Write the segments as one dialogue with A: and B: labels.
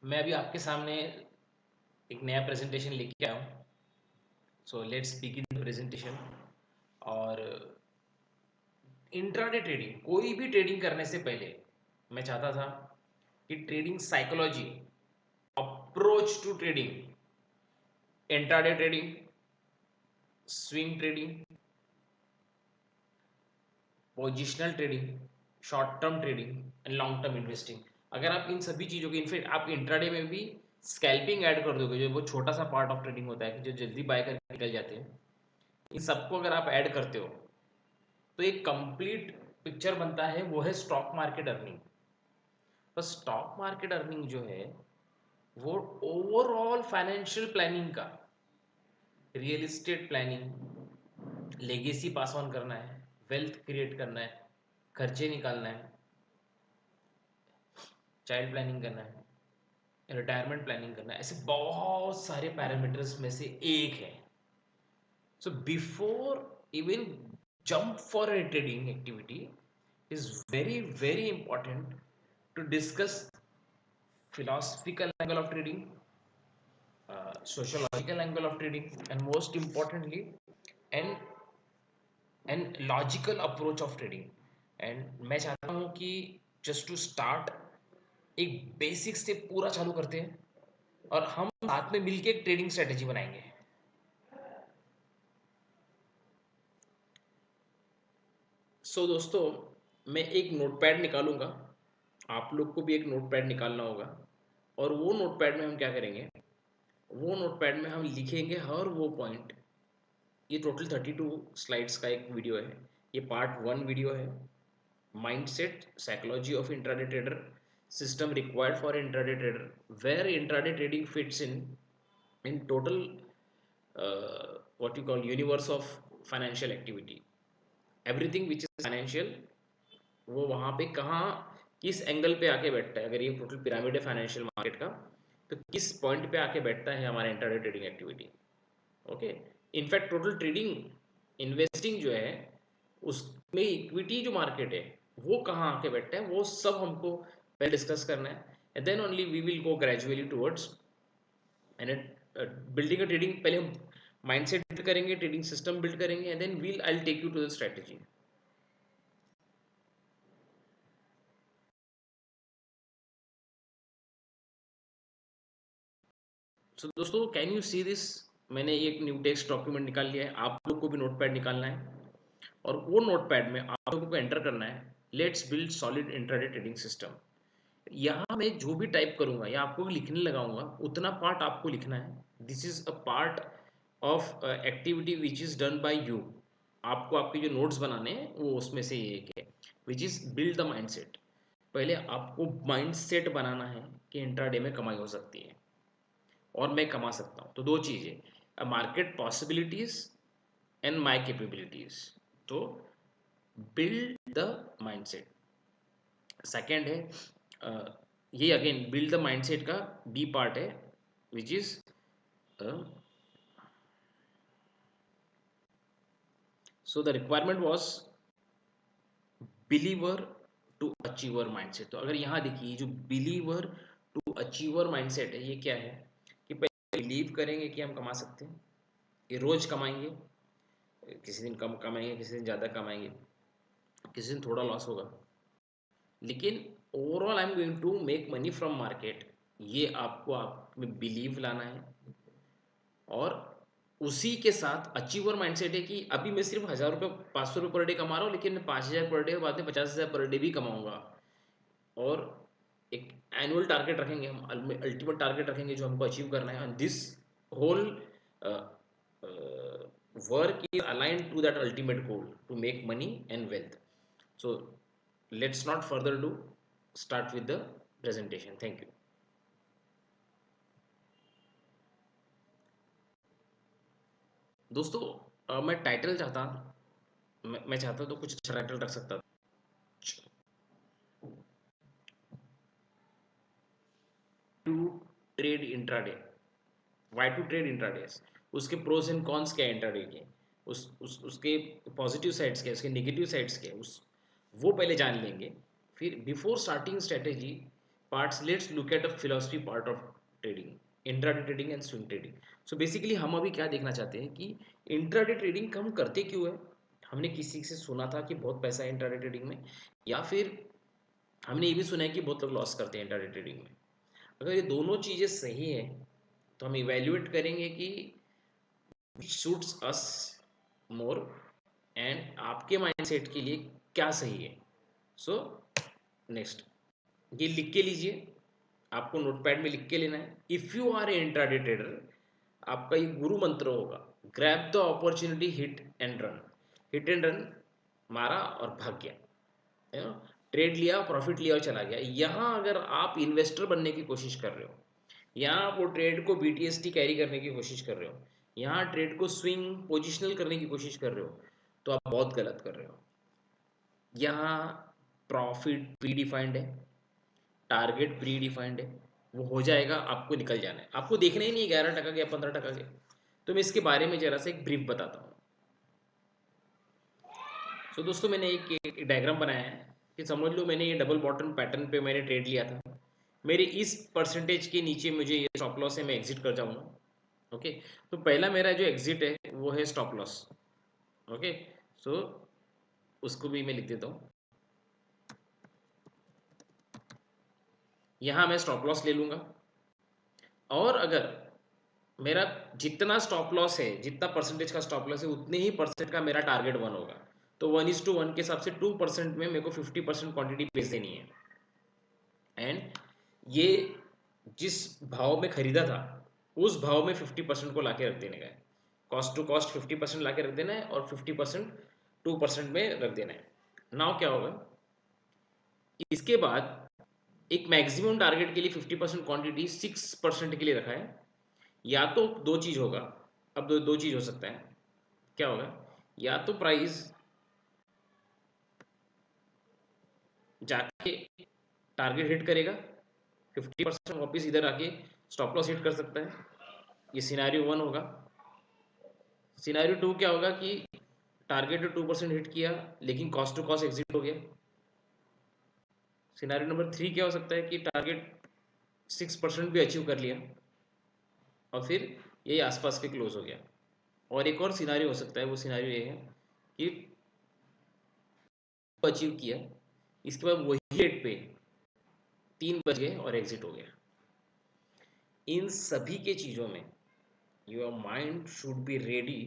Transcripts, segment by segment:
A: मैं अभी आपके सामने एक नया प्रेजेंटेशन लेके आया हूँ। So let's begin the presentation. और इंट्राडे ट्रेडिंग, कोई भी ट्रेडिंग करने से पहले मैं चाहता था कि trading psychology, approach to trading, intraday trading, swing trading, positional trading, short term trading and long term investing, अगर आप इन सभी चीज़ों की, इनफैक्ट आप इंट्राडे में भी स्कैल्पिंग ऐड कर दोगे, जो वो छोटा सा पार्ट ऑफ ट्रेडिंग होता है कि जो जल्दी बाय करके निकल जाते हैं, इन सबको अगर आप ऐड करते हो तो एक कंप्लीट पिक्चर बनता है, वो है स्टॉक मार्केट अर्निंग। पर स्टॉक मार्केट अर्निंग जो है वो ओवरऑल फाइनेंशियल प्लानिंग का, real estate planning, legacy pass on करना है, वेल्थ क्रिएट करना है, खर्चे निकालना है, चाइल्ड प्लानिंग करना है, रिटायरमेंट प्लानिंग करना है, ऐसे बहुत सारे पैरामीटर्स में से एक है। So before even jump for a trading activity is very very important to discuss philosophical angle of trading, sociological angle of trading, and most importantly and logical approach of trading. And मैं चाहता हूँ कि just to start एक basic से पूरा चालू करते हैं और हम साथ में मिलके एक ट्रेडिंग स्ट्रेटेजी बनाएंगे। सो दोस्तों, मैं एक नोटपैड निकालूंगा, आप लोग को भी एक नोटपैड निकालना होगा, और वो नोटपैड में हम क्या करेंगे, वो नोटपैड में हम लिखेंगे हर वो पॉइंट। ये टोटल 32 स्लाइड्स का एक वीडियो है, ये पार्ट 1 वीडियो है। Mindset, psychology of intraday trader, system required for intraday trader, where intraday trading fits in total what you call universe of financial activity, everything which is financial, वो वहाँ पे कहाँ किस एंगल पे आके बैठता है। अगर ये टोटल पिरामिड है फाइनेंशियल मार्केट का, तो किस पॉइंट पे आके बैठता है हमारा intraday trading activity. Okay, in fact total trading, investing जो है उसमें इक्विटी जो मार्केट है वो कहाँ आके बैठता है, वो सब हमको पहले डिस्कस करना है। And then only we will go gradually towards and building a trading. पहले हम माइंडसेट बिल्ड करेंगे, ट्रेडिंग सिस्टम बिल्ड करेंगे, and then will I take you to the strategy. So दोस्तों, कैन यू सी दिस, मैंने एक new text document निकाल लिया है, आप लोग को भी नोटपैड निकालना है और वो नोटपैड में आप लोगों को एंटर करना है, let's build solid intraday trading system. यहाँ मैं जो भी टाइप करूंगा या आपको लिखने लगाऊंगा, उतना पार्ट आपको लिखना है। This is a part of activity which is done by you. आपको आपके जो नोट्स बनाने हैं वो उसमें से एक है, which is build the mindset. पहले आपको माइंडसेट बनाना है कि इंट्राडे में कमाई हो सकती है और मैं कमा सकता हूँ। तो दो चीज़ें, market possibilities and my capabilities. तो बिल्ड द माइंडसेट। सेकेंड है ये अगेन बिल्ड द माइंडसेट का बी पार्ट है, which is so the requirement was believer to achiever mindset. तो अगर यहाँ देखिए, जो बिलीवर टू अचीवर माइंडसेट है, ये क्या है कि पहले बिलीव करेंगे कि हम कमा सकते हैं, ये रोज कमाएंगे, किसी दिन कम कमाएंगे, किसी दिन ज़्यादा कमाएंगे, किसी दिन थोड़ा लॉस होगा, लेकिन overall I am going to make money from market. ये आपको आप में बिलीव लाना है। और उसी के साथ अचीवर माइंडसेट है कि अभी मैं सिर्फ 1000 रुपये 500 रुपये पर डे कमा रहा हूँ, लेकिन मैं 5000 पर डे, बाद में 50,000 पर डे भी कमाऊंगा। और एक एनुअल टारगेट रखेंगे हम, अल्टीमेट टारगेट रखेंगे जो हमको अचीव करना है, and this whole work is align to that ultimate goal to make money and wealth. So let's not further do, start with the presentation. Thank you. दोस्तों, मैं title चाहता, मैं चाहता तो कुछ अच्छा टाइटल रख सकता। To trade intraday, why to trade intraday, उसके प्रोज एंड कॉन्स क्या है इंट्राडे के, उसके पॉजिटिव साइड्स क्या है, उसके नेगेटिव साइड्स क्या है, उस वो पहले जान लेंगे। फिर before starting strategy parts, let's look at a philosophy part of trading, intraday trading and swing trading. So basically हम अभी क्या देखना चाहते हैं कि इंट्राडे ट्रेडिंग हम करते क्यों है। हमने किसी से सुना था कि बहुत पैसा है इंट्राडे ट्रेडिंग में, या फिर हमने ये भी सुना है कि बहुत लोग लॉस करते हैं इंट्राडे ट्रेडिंग में। अगर ये दोनों चीज़ें सही है तो हम इवेल्युएट करेंगे कि विच सूट्स अस मोर एंड आपके माइंडसेट के लिए क्या सही है। सो नेक्स्ट, ये लिख के लीजिए, आपको नोटपैड में लिख के लेना है। If you are a intraday trader, आपका ये गुरु मंत्र होगा, grab the opportunity, hit and run. Hit and run, मारा और भाग गया, है ना, ट्रेड लिया, प्रॉफिट लिया और चला गया। यहाँ अगर आप इन्वेस्टर बनने की कोशिश कर रहे हो, यहाँ आप वो ट्रेड को BTST कैरी करने की कोशिश कर रहे हो, यहाँ ट्रेड को स्विंग पोजिशनल करने की कोशिश कर रहे हो, तो आप बहुत गलत कर रहे हो। यहाँ प्रॉफिट प्री डिफाइंड है, टारगेट प्री डिफाइंड है, वो हो जाएगा, आपको निकल जाना है, आपको देखना ही नहीं 11% के या 15% के। तो मैं इसके बारे में जरा सा एक ब्रीफ बताता हूँ। सो दोस्तों, मैंने एक डायग्राम बनाया है कि समझ लो मैंने ये डबल बॉटम पैटर्न पे मैंने ट्रेड लिया था, मेरे इस परसेंटेज के नीचे मुझे ये स्टॉप लॉस है, मैं एग्जिट कर जाऊंगा। ओके, तो पहला मेरा जो एग्जिट है वो है स्टॉप लॉस। ओके, सो उसको भी मैं लिख देता हूँ, यहाँ मैं स्टॉप लॉस ले लूंगा। और अगर मेरा जितना स्टॉप लॉस है, जितना परसेंटेज का स्टॉप लॉस है, उतने ही परसेंट का मेरा टारगेट 1 होगा। तो 1:1 के हिसाब से 2% में मेरे को 50% क्वांटिटी बेच देनी है। एंड ये जिस भाव में खरीदा था उस भाव में 50% को लाके रख देने का है। कॉस्ट टू कॉस्ट 50% लाके रख देना है और 50% 2% में रख देना है। नाउ क्या होगा, इसके बाद एक मैक्सिमम टारगेट के लिए 50% क्वांटिटी 6% के लिए रखा है। या तो दो चीज होगा, अब दो चीज हो सकता है। क्या होगा, या तो प्राइस जाके टारगेट हिट करेगा, 50% वापस इधर आके स्टॉप लॉस हिट कर सकता है, ये सिनेरियो 1 होगा। सिनेरियो 2 क्या होगा कि टारगेट 2% हिट किया लेकिन कॉस्ट टू कॉस्ट एग्जिट हो गया। सिनेरियो नंबर 3 क्या हो सकता है कि टारगेट 6% भी अचीव कर लिया और फिर यही आसपास के क्लोज हो गया। और एक और सिनेरियो हो सकता है, वो सिनेरियो ये है कि अचीव किया, इसके बाद वही रेट पे 3 बज गए और एग्जिट हो गया। इन सभी के चीज़ों में your mind should be ready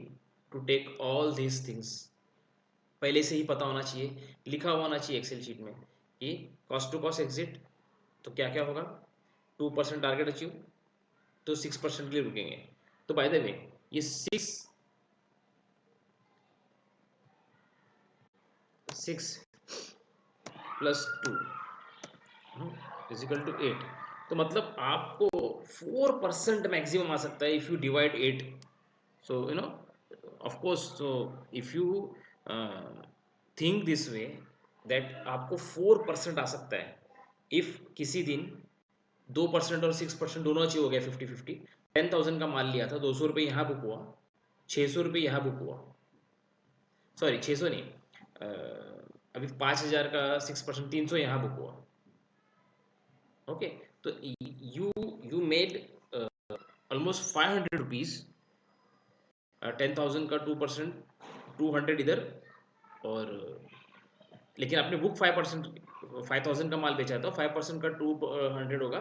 A: to take all these things. पहले से ही पता होना चाहिए, लिखा हुआ होना चाहिए एक्सेल शीट में कि कॉस्ट टू कॉस्ट एग्जिट तो क्या क्या होगा, 2% टारगेट अचीव तो 6% के लिए रुकेंगे। तो बाय द वे ये 6 + 2 इजिकल टू 8, तो मतलब आपको 4% मैक्सिमम आ सकता है if you divide 8। So you know, of course, so if you think this way that आपको 4% आ सकता है इफ किसी दिन 2% और 6% दोनों अचीव हो गया, 50-50। 10,000 का माल लिया था, 200 रुपये यहाँ बुक हुआ, 600 रुपये यहाँ बुक हुआ, सॉरी 600 नहीं, अभी 5,000 का 6% 300 यहाँ बुक हुआ। ओके, तो you you made almost 500 rupees, 10,000 का 2%, 200 इधर, और लेकिन आपने बुक 5%, 5,000 का माल बेचा था, 5% का 200 होगा,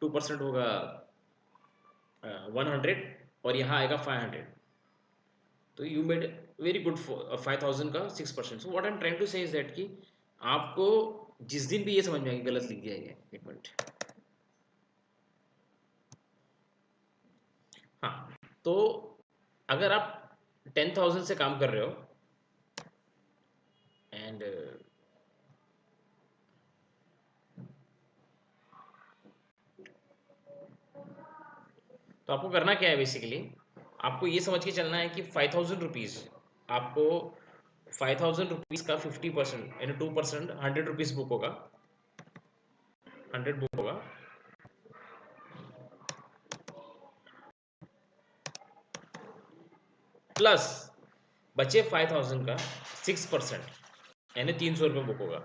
A: 2% होगा 100, और यहाँ आएगा 500। तो यू मेड वेरी गुड 5,000 का 6%। So what I am trying to say is that कि आपको जिस दिन भी ये समझ में आएगी गलत लिख दिया गया, एक मिनट, हाँ, तो अगर आप 10,000 से काम कर रहे हो एंड तो आपको करना क्या है, बेसिकली आपको ये समझ के चलना है कि 5,000 रुपीज़, आपको 5,000 रुपीज़ का 50% यानी 2%, 100 रुपीज़ बुक होगा, 100 बुक होगा, प्लस बचे 5,000 का 6% यानी 300 रुपये बुक होगा।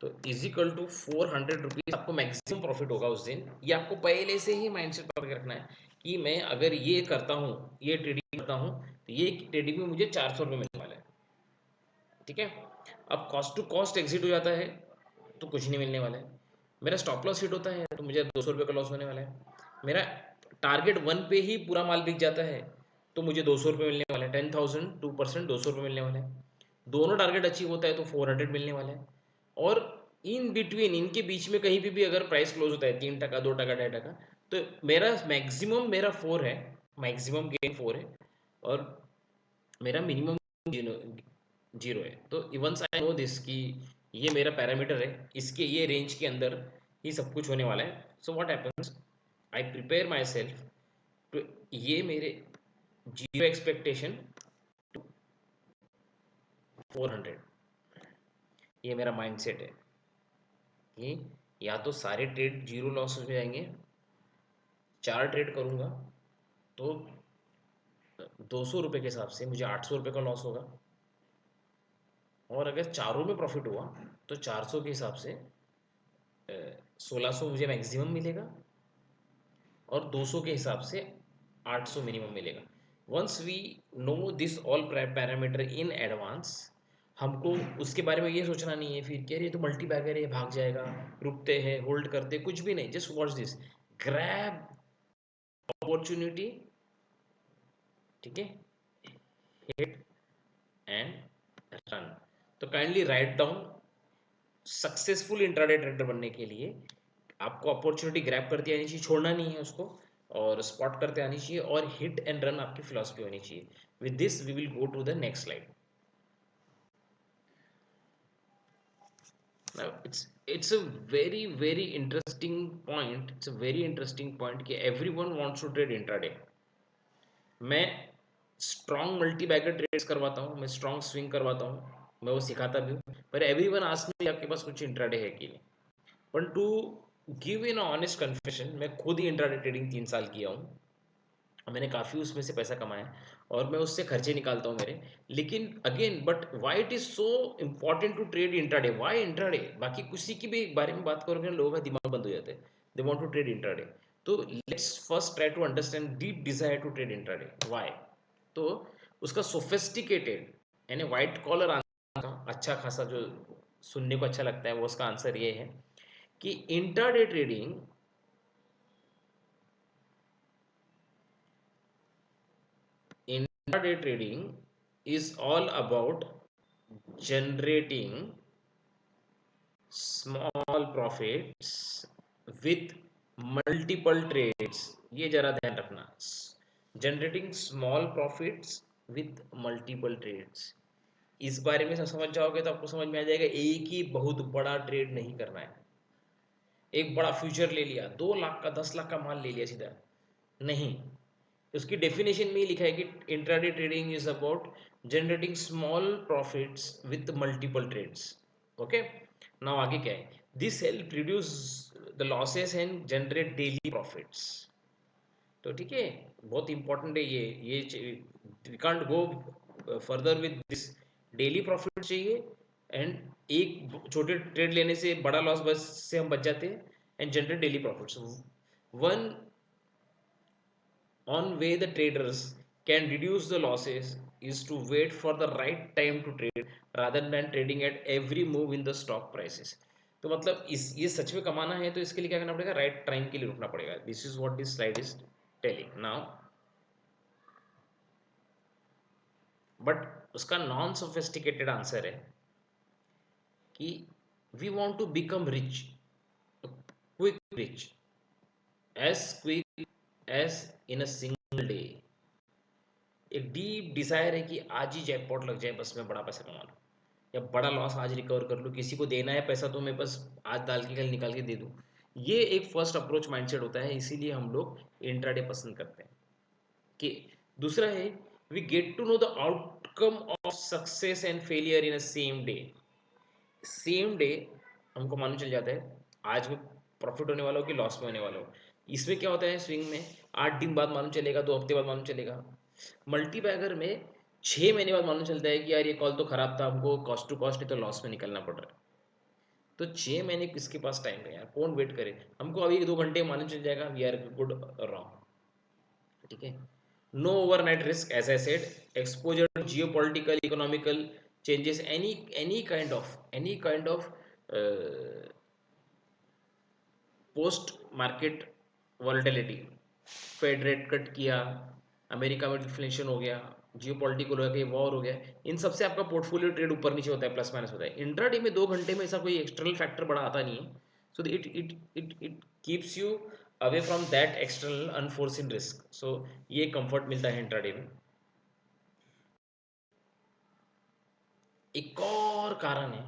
A: तो इज इक्वल टू 400 रुपीज आपको मैक्सिमम प्रॉफिट होगा उस दिन। ये आपको पहले से ही माइंडसेट करके रखना है कि मैं अगर ये करता हूँ, ये ट्रेडिंग करता हूँ, तो ये ट्रेडिंग में मुझे 400 रुपये मिलने वाला है। ठीक है, अब कॉस्ट टू कॉस्ट एग्जिट हो जाता है तो कुछ नहीं मिलने वाला है। मेरा स्टॉप लॉस हिट होता है तो मुझे 200 रुपये का लॉस होने वाला है। मेरा टारगेट 1 पे ही पूरा माल बिक जाता है तो मुझे 200 रुपये मिलने वाला है। 10,000 2% 200 रुपये मिलने वाला है। दोनों टारगेट अचीव होता है तो 400 मिलने वाला है। और इन बिटवीन, इनके बीच में कहीं भी अगर प्राइस क्लोज होता है 3%, 2%, 2.5%, तो मेरा मैक्सिमम मेरा 4 है, मैक्सिमम गेन 4 है, और मेरा मिनिमम 0 है। तो वंस आई नो दिस कि ये मेरा पैरामीटर है, इसके ये रेंज के अंदर ही सब कुछ होने वाला है। So what happens, I prepare myself to, ये मेरे 0 एक्सपेक्टेशन 400, ये मेरा माइंडसेट है कि या तो सारे ट्रेड 0 लॉस हो जाएंगे, 4 ट्रेड करूंगा तो 200 रुपये के हिसाब से मुझे 800 रुपये का लॉस होगा, और अगर चारों में प्रॉफिट हुआ तो 400 के हिसाब से 1600 मुझे मैक्सिमम मिलेगा, और 200 के हिसाब से 800 मिनिमम मिलेगा। Once we know this all parameter in advance, हमको उसके बारे में ये सोचना नहीं है फिर कि अरे ये तो मल्टी बैगर है, भाग जाएगा, रुकते हैं, होल्ड करते, कुछ भी नहीं। Just watch this, grab opportunity, ठीक है, हिट एंड रन। तो kindly write down, successful intraday trader बनने के लिए आपको अपॉर्चुनिटी ग्रैब करती आनी चाहिए, छोड़ना नहीं है उसको, और स्पॉट करते आनी चाहिए, और हिट एंड रन आपकी फिलॉसफी होनी चाहिए। With this we will go to the next slide. Now it's a very interesting point, it's a very interesting point कि everyone wants to trade intraday। मैं स्ट्रॉन्ग मल्टी बैगर ट्रेड्स करवाता हूँ, मैं strong swing करवाता हूँ, मैं वो सिखाता भी हूँ, पर एवरीवन आस्क्स मी आपके पास कुछ इंट्राडे है कि नहीं। पर to give in honest confession, मैं खुद ही इंट्राडे ट्रेडिंग 3 साल किया हूँ, मैंने काफ़ी उसमें से पैसा कमाया, और मैं उससे खर्चे निकालता हूँ मेरे। लेकिन again, but why it is so important to trade intraday, why intraday? बाकी किसी की भी बारे में बात करोगे ना, लोगों का दिमाग बंद हो जाता है, they want to trade intraday. तो let's first try to understand deep desire to trade intraday, why. तो उसका सोफिस्टिकेटेड यानी वाइट कॉलर आंसर का अच्छा खासा जो सुनने को अच्छा लगता है, वो उसका आंसर ये है कि intraday trading intraday trading is all about generating small profits with multiple trades। ये जरा ध्यान रखना, generating small profits with multiple trades। इस बारे में सब समझ जाओगे तो आपको समझ में आ जाएगा एक ही बहुत बड़ा ट्रेड नहीं करना है। एक बड़ा फ्यूचर ले लिया, 2 लाख का 10 लाख का माल ले लिया सीधा, नहीं। उसकी डेफिनेशन में ही लिखा है कि intraday trading is about generating small profits with multiple trades. Okay, now आगे क्या है, this help reduce the losses and generate daily profits. तो ठीक है, बहुत इंपॉर्टेंट है ये we can't go further with this. Daily profit चाहिए, एंड एक छोटे ट्रेड लेने से बड़ा लॉस बस से हम बच जाते हैं, and generate daily profits. One on way the traders can reduce the losses is to wait for the right time to trade rather than trading at every move in the stock prices। तो मतलब इस ये सच में कमाना है तो इसके लिए क्या करना पड़ेगा, राइट टाइम के लिए रुकना पड़ेगा। This is what this slide is telling now. But उसका नॉन सोफिस्टिकेटेड आंसर है कि we want to become rich, quick rich, as quick as in a single day. एक डीप डिजायर है कि आज ही जैकपॉट लग जाए, बस मैं बड़ा पैसा कमा लूँ, या बड़ा लॉस आज रिकवर कर लूँ, किसी को देना है पैसा तो मैं बस आज डाल के कल निकाल के दे दूँ। ये एक फर्स्ट अप्रोच माइंडसेट होता है, इसीलिए हम लोग इंट्राडे पसंद करते हैं। कि दूसरा है, we get to know the outcome of success and failure in a same day. Same day हमको मालूम चल जाता है आज में प्रॉफिट होने वाला हो कि लॉस में होने वाला हो। इसमें क्या होता है, स्विंग में 8 दिन बाद मालूम चलेगा, 2 हफ्ते बाद मालूम चलेगा। मल्टी बैगर में 6 महीने बाद मालूम चलता है कि यार ये कॉल तो खराब था, हमको कॉस्ट टू कॉस्ट तो लॉस में निकलना पड़ रहा है। तो 6 महीने किसके पास टाइम है यार, कौन वेट करे, हमको अभी 2 घंटे मालूम चल जाएगा वी आर गुड रॉन्ग। ठीक है, no overnight risk as I said, exposure to geopolitical economical changes, any kind of post market volatility, fed rate cut किया, अमेरिका में डिफ्लेशन हो गया, जियो पॉलिटिकल हो गया, वॉर हो गया, इन सबसे आपका पोर्टफोलियो ट्रेड ऊपर नीचे होता है, प्लस माइनस होता है। इंट्राडे में 2 घंटे में ऐसा कोई एक्सटर्नल फैक्टर बड़ा आता नहीं है, so it it it it keeps you away from that external unforeseen risk. So ये कंफर्ट मिलता है इंट्राडे में। एक और कारण है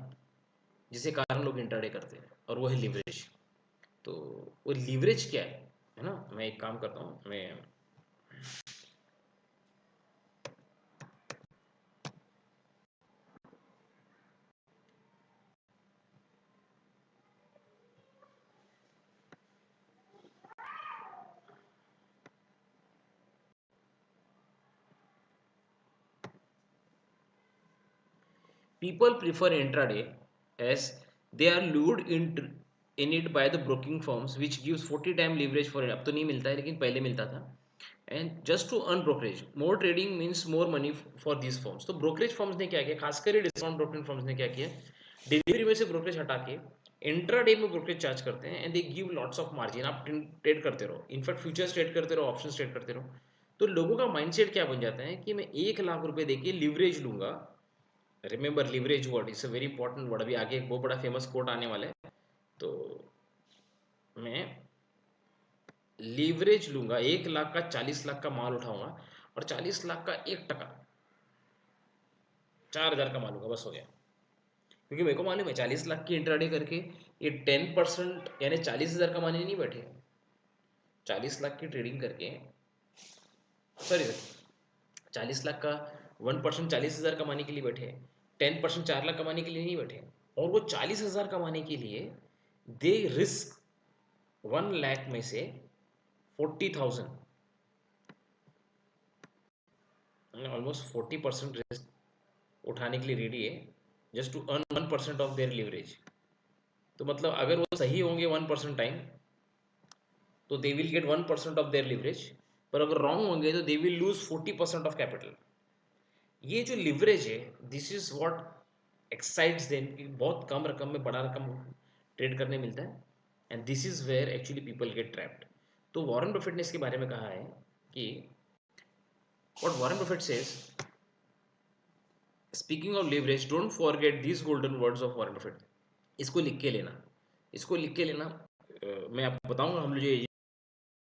A: जिसे कारण लोग इंट्राडे करते हैं, और वो है लिवरेज। तो वो लिवरेज क्या है ना, मैं एक काम करता हूँ, मैं people prefer intraday as they are lured in it by the broking firms which gives 40 time leverage for it। अब तो नहीं मिलता है लेकिन पहले मिलता था। And just to earn brokerage, more trading means more money for these firms. तो ब्रोकरेज फर्म्स ने क्या किया, खासकर डिस्काउंट ब्रोकिंग फर्म्स ने क्या किया, डिलीवरी में से ब्रोकरेज हटा के इंट्राडे में ब्रोकरेज चार्ज करते हैं and they give lots of margin. आप ट्रेड करते रहो, इनफैक्ट फ्यूचर्स ट्रेड करते रहो, ऑप्शंस ट्रेड करते रहो। तो लोगों का माइंडसेट क्या बन जाता है कि मैं 1 लाख रुपए देके लिवरेज लूंगा। Remember leverage word is a very important word, अभी आगे एक बहुत बड़ा फेमस कोट आने वाला है। तो मैं लीवरेज लूंगा, 1 लाख का 40 लाख का माल उठाऊंगा, और 40 लाख का 1% 4,000 का माल लूंगा, बस हो गया। क्योंकि मेरे को मालूम है 40 लाख की इंट्राडे करके ये 10% यानी 40,000 कमाने नहीं बैठे। 40 लाख की ट्रेडिंग करके, सॉरी सर, 40 लाख का 1% 40,000 कमाने के लिए बैठे, 10% 4 लाख कमाने के लिए नहीं बैठे। और वो 40,000 कमाने के लिए दे रिस्क 1 लाख में से 40,000, ऑलमोस्ट 40% रिस्क उठाने के लिए रेडी है, just to earn 1% of their leverage. तो मतलब अगर वो सही होंगे 1% टाइम, तो they will get 1% of their leverage, पर अगर रॉन्ग होंगे तो they will lose 40% of capital. ये जो लिवरेज है, this is what excites them, कि बहुत कम रकम में बड़ा रकम ट्रेड करने मिलता है, and this is where actually people get trapped. तो वॉरेन बफेट ने इसके बारे में कहा है कि what Warren Buffett says, speaking of leverage, don't forget this golden words of Warren Buffett. इसको लिख के लेना, इसको लिख के लेना। मैं आपको बताऊंगा हम लोग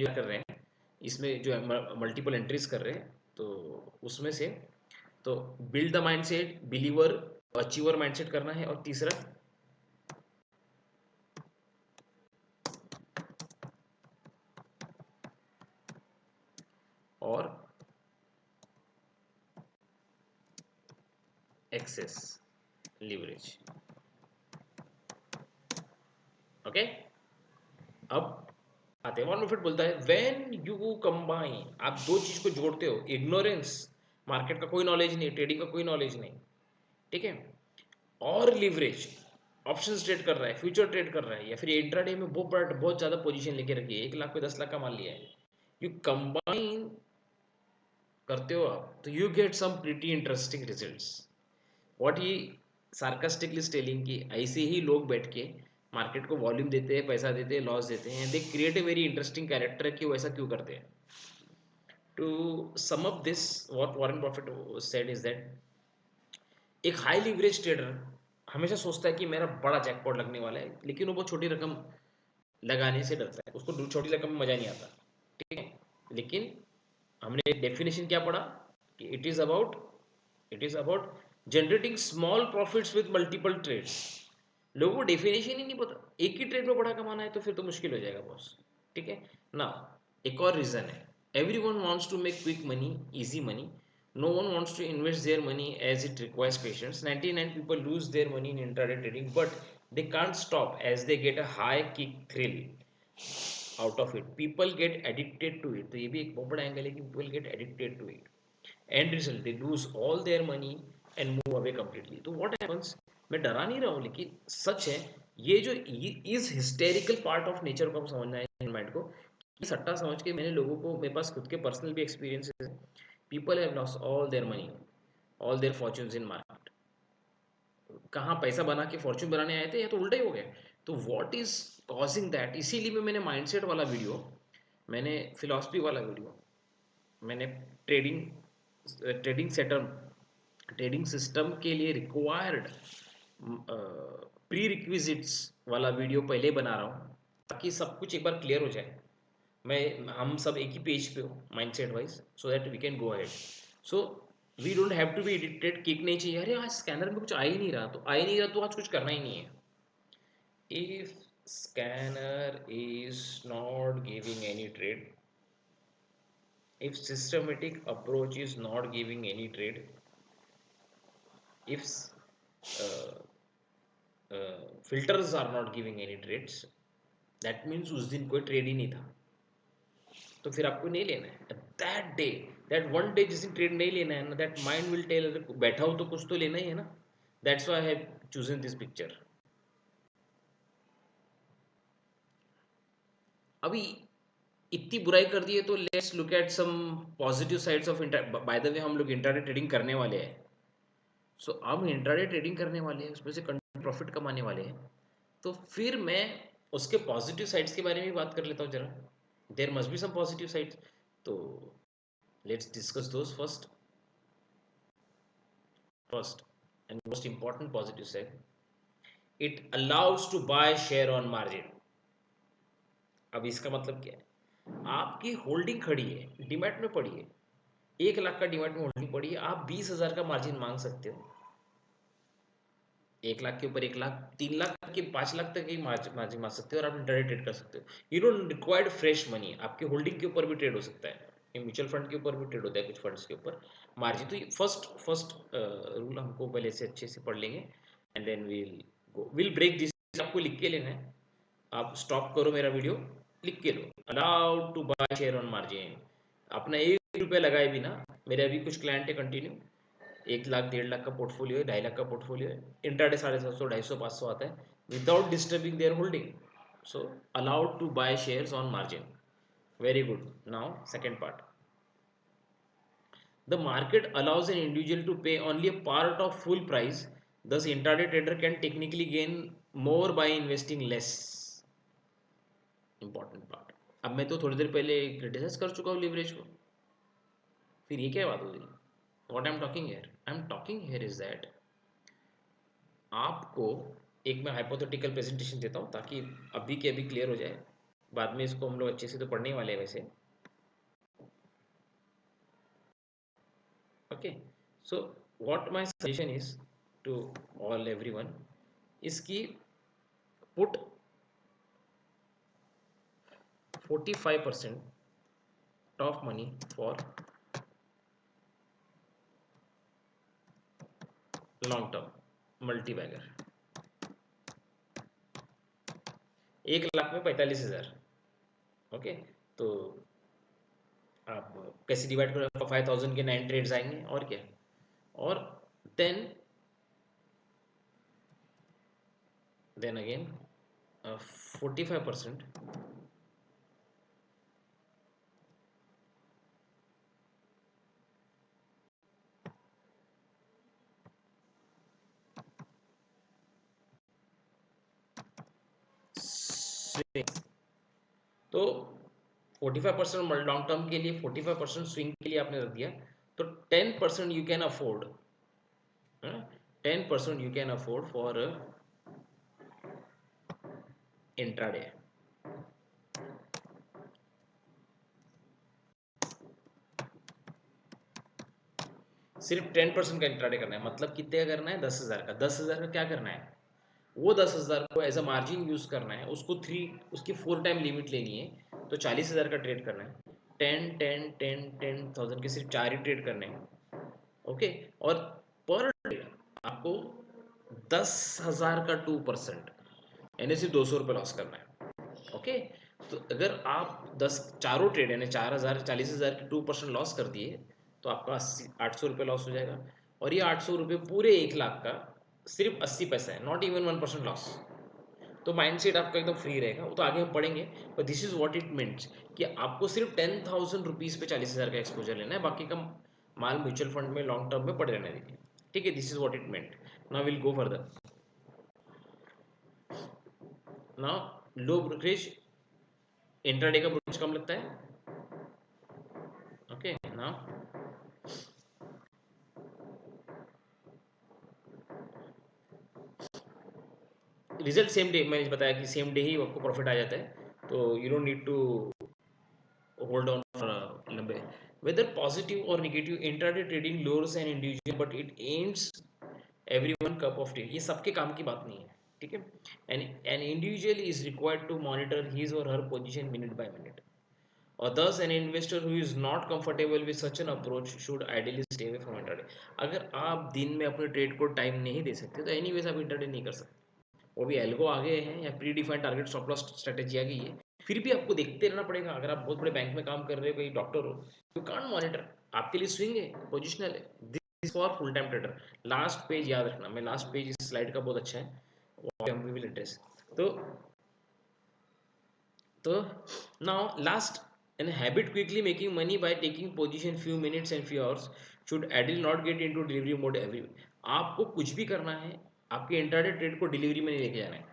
A: जो कर रहे हैं, इसमें जो मल्टीपल एंट्रीज कर रहे हैं, तो उसमें से तो build the mindset, believer, achiever mindset करना है, और तीसरा और एक्सेस लिवरेज। ओके, अब आते हैं, वॉरेन बफेट बोलता है व्हेन यू कंबाइन, आप दो चीज को जोड़ते हो, इग्नोरेंस, मार्केट का कोई नॉलेज नहीं, ट्रेडिंग का कोई नॉलेज नहीं, ठीक है, और लिवरेज, ऑप्शंस ट्रेड कर रहा है, फ्यूचर ट्रेड कर रहा है, या फिर इंट्राडे में बहुत ज्यादा पोजीशन लेके रखी है, 1 लाख पे 10 लाख का माल लिया है, यू कंबाइन करते हो आप, तो you get some pretty interesting results. What he sarcastically telling कि ऐसे ही लोग बैठ के मार्केट को वॉल्यूम देते हैं, पैसा देते हैं, लॉस देते हैं, they create a very interesting character कि वो ऐसा क्यों करते हैं। To sum up this, what Warren Buffett said is that एक हाई लिवरेज ट्रेडर हमेशा सोचता है कि मेरा बड़ा जैकपॉट लगने वाला है, लेकिन वो बहुत छोटी रकम लगाने से डरता है, उसको छोटी रकम में मजा नहीं आता, ठीक है। लेकिन हमने डेफिनेशन क्या पढ़ा कि it is about generating small profits with multiple trades. लोगों को डेफिनेशन ही नहीं पता, एक ही ट्रेड में बड़ा कमाना है तो फिर तो मुश्किल हो जाएगा बॉस, ठीक है ना। एक और रीजन है, everyone wants to make quick money, easy money, no one wants to invest their money as it requires patience। 99 people lose their money in intraday trading, but they can't stop as they get a high kick thrill out of it। People get addicted to it। तो ये भी एक बहुत बड़ा angle है कि people get addicted to it। End result, they lose all their money and move away completely। तो what happens, मैं डरा नहीं रहा हूँ लेकिन सच है, ये जो इस हिस्टेरिकल पार्ट ऑफ नेचर को हम समझना है माइंड को, सट्टा समझ के मैंने लोगों को, मेरे पास खुद के पर्सनल भी एक्सपीरियंसेस है, people have lost all their money, all their fortunes in market. कहाँ पैसा बना के फॉर्च्यून बनाने आए थे, या तो उल्टा ही हो गया। तो व्हाट इज कॉजिंग दैट, इसीलिए मैंने माइंडसेट वाला वीडियो, मैंने फिलॉसफी वाला वीडियो, मैंने trading trading setup, trading system के लिए रिक्वायर्ड प्री रिक्विजिट्स वाला वीडियो पहले बना रहा हूँ, ताकि सब कुछ एक बार क्लियर हो जाए, मैं हम सब एक ही पेज पे हो mindset wise, so that we can go ahead. So we don't have to be addicted, kick नहीं चाहिए, अरे आज स्कैनर में कुछ आ ही नहीं रहा, तो आ ही नहीं रहा तो आज कुछ करना ही नहीं है। If scanner is not giving any trade, if systematic approach is not giving any trade, if uh, filters are not giving any trades, that means उस दिन कोई ट्रेड ही नहीं था, तो फिर आपको नहीं लेना है that day, that one day, जिस दिन ट्रेड नहीं लेना है ना, दैट माइंड विल टेल बैठा हो तो कुछ तो लेना ही है ना। That's why I have chosen this picture. अभी इतनी बुराई कर दी है तो let's look at some positive sides of by the way हम लोग इंट्राडे ट्रेडिंग करने वाले हैं, सो हम इंट्राडे ट्रेडिंग करने वाले हैं, उसमें से प्रॉफिट कमाने वाले हैं, तो फिर मैं उसके पॉजिटिव साइड्स के बारे में बात कर लेता हूँ जरा। There must be some positive sides, तो let's discuss those first. First and most important positive side, it allows to buy share on margin. अब इसका मतलब क्या है, आपकी होल्डिंग खड़ी है, डीमैट में पड़ी है, 1 लाख का डीमैट में होल्डिंग पड़ी है, आप 20,000 का मार्जिन मांग सकते हो। 1 लाख के ऊपर 1 लाख, 3 लाख के 5 लाख तक ही मार्जिन मांग सकते हो, और आप इंटरडे ट्रेड कर सकते हो। You don't required fresh money, आपके होल्डिंग के ऊपर भी ट्रेड हो सकता है, म्यूचुअल फंड के ऊपर भी ट्रेड होता है, कुछ फंड्स के ऊपर मार्जिन। तो फर्स्ट रूल हमको पहले से अच्छे से पढ़ लेंगे, and then will break this. आपको लिख के लेना है, आप स्टॉप करो मेरा वीडियो, लिख के लो, allowed to buy share on margin. अपना 1 रुपया लगाए बिना, मेरे अभी कुछ क्लाइंट है कंटिन्यू, 1 लाख 1.5 लाख का पोर्टफोलियो है, 2.5 लाख का पोर्टफोलियो है, इंट्राडे 750 250 500 आता है, without disturbing their holding, so allowed to buy shares on margin. Very good. Now second part, the market allows an individual to pay only a part of full price, thus intraday trader can technically gain more by investing less। Important part. अब मैं तो थोड़ी देर पहले criticise कर चुका हूँ leverage को, फिर ये क्या बात हो गई। What I am talking here, I am talking here is that, आपको एक मैं हाइपोथेटिकल प्रेजेंटेशन देता हूँ ताकि अभी के अभी क्लियर हो जाए, बाद में इसको हम लोग अच्छे से तो पढ़ने वाले हैं वैसे। Okay, so what my suggestion is to all everyone is कि put 45% of money for long term multibagger. 1 lakh में 45,000। ओके, तो आप कैसे डिवाइड करोगे, 5,000 के 9 ट्रेड्स आएंगे और क्या, और देन अगेन 45% तो 45% लॉन्ग टर्म के लिए, 45% स्विंग के लिए आपने रख दिया, तो 10% you can afford, 10% you can afford for intraday. सिर्फ 10% का इंट्राडे करना है, मतलब कितने का करना है, 10,000 का। 10,000 का क्या करना है, वो 10,000 को एज अ मार्जिन यूज करना है, उसको उसकी 4 टाइम लिमिट लेनी है, तो 40,000 का ट्रेड करना है। 10,000 के सिर्फ 4 ही ट्रेड करने हैं। ओके, और पर ट्रेड आपको 10,000 का 2%, यानी सिर्फ 200 रुपये लॉस करना है। ओके, तो अगर आप 10 चारों ट्रेड यानी 4,000 40,000 के 2% लॉस कर दिए, तो आपका 800 रुपये लॉस हो जाएगा, और ये 800 रुपये पूरे 1 लाख का सिर्फ 80 पैसा है, नॉट इवन 1% लॉस। तो माइंडसेट आपका एकदम फ्री रहेगा, वो तो आगे हम पढ़ेंगे। पर this is what it means कि आपको सिर्फ 10,000 रुपीज़ पे 40,000 का एक्सपोजर लेना है, बाकी का माल म्यूचुअल फंड में लॉन्ग टर्म में पड़े रहने दीजिए, ठीक है। This is what it meant. Now will go further. Now low brokerage intraday का ब्रोकरेज कम लगता है, okay. Now result same day, मैंने बताया कि सेम डे ही आपको प्रॉफिट आ जाता है, तो you don't need to hold on for लंबे। Whether positive or negative, intraday trading lowers an individual but it aims everyone cup of tea, ये सबके काम की बात नहीं है, ठीक है। An individual is required to monitor his or her position minute by minute, or thus an investor who is not comfortable with such an approach should ideally stay away from intraday। अगर आप दिन में अपने trade को time नहीं दे सकते तो anyways आप इंट्राडे नहीं कर सकते, वो भी एल्गो आ गए हैं या predefined target stop loss strategy आ गई है, फिर भी आपको देखते रहना पड़ेगा। अगर आप बहुत बड़े बैंक में काम कर रहे हो, कोई डॉक्टर हो, यू कांट मॉनिटर, आपके लिए स्विंग है, पोजिशनल है, this for full time trader. Last page याद रखना, मैं लास्ट पेज इस स्लाइड का बहुत अच्छा है, वो हम विल एड्रेस। तो now last, an habit quickly making money by taking position few minutes and few hours should ideally not get into delivery mode every। आपको कुछ भी करना है, आपके इंट्राडे ट्रेड को डिलीवरी में नहीं लेके जाना है,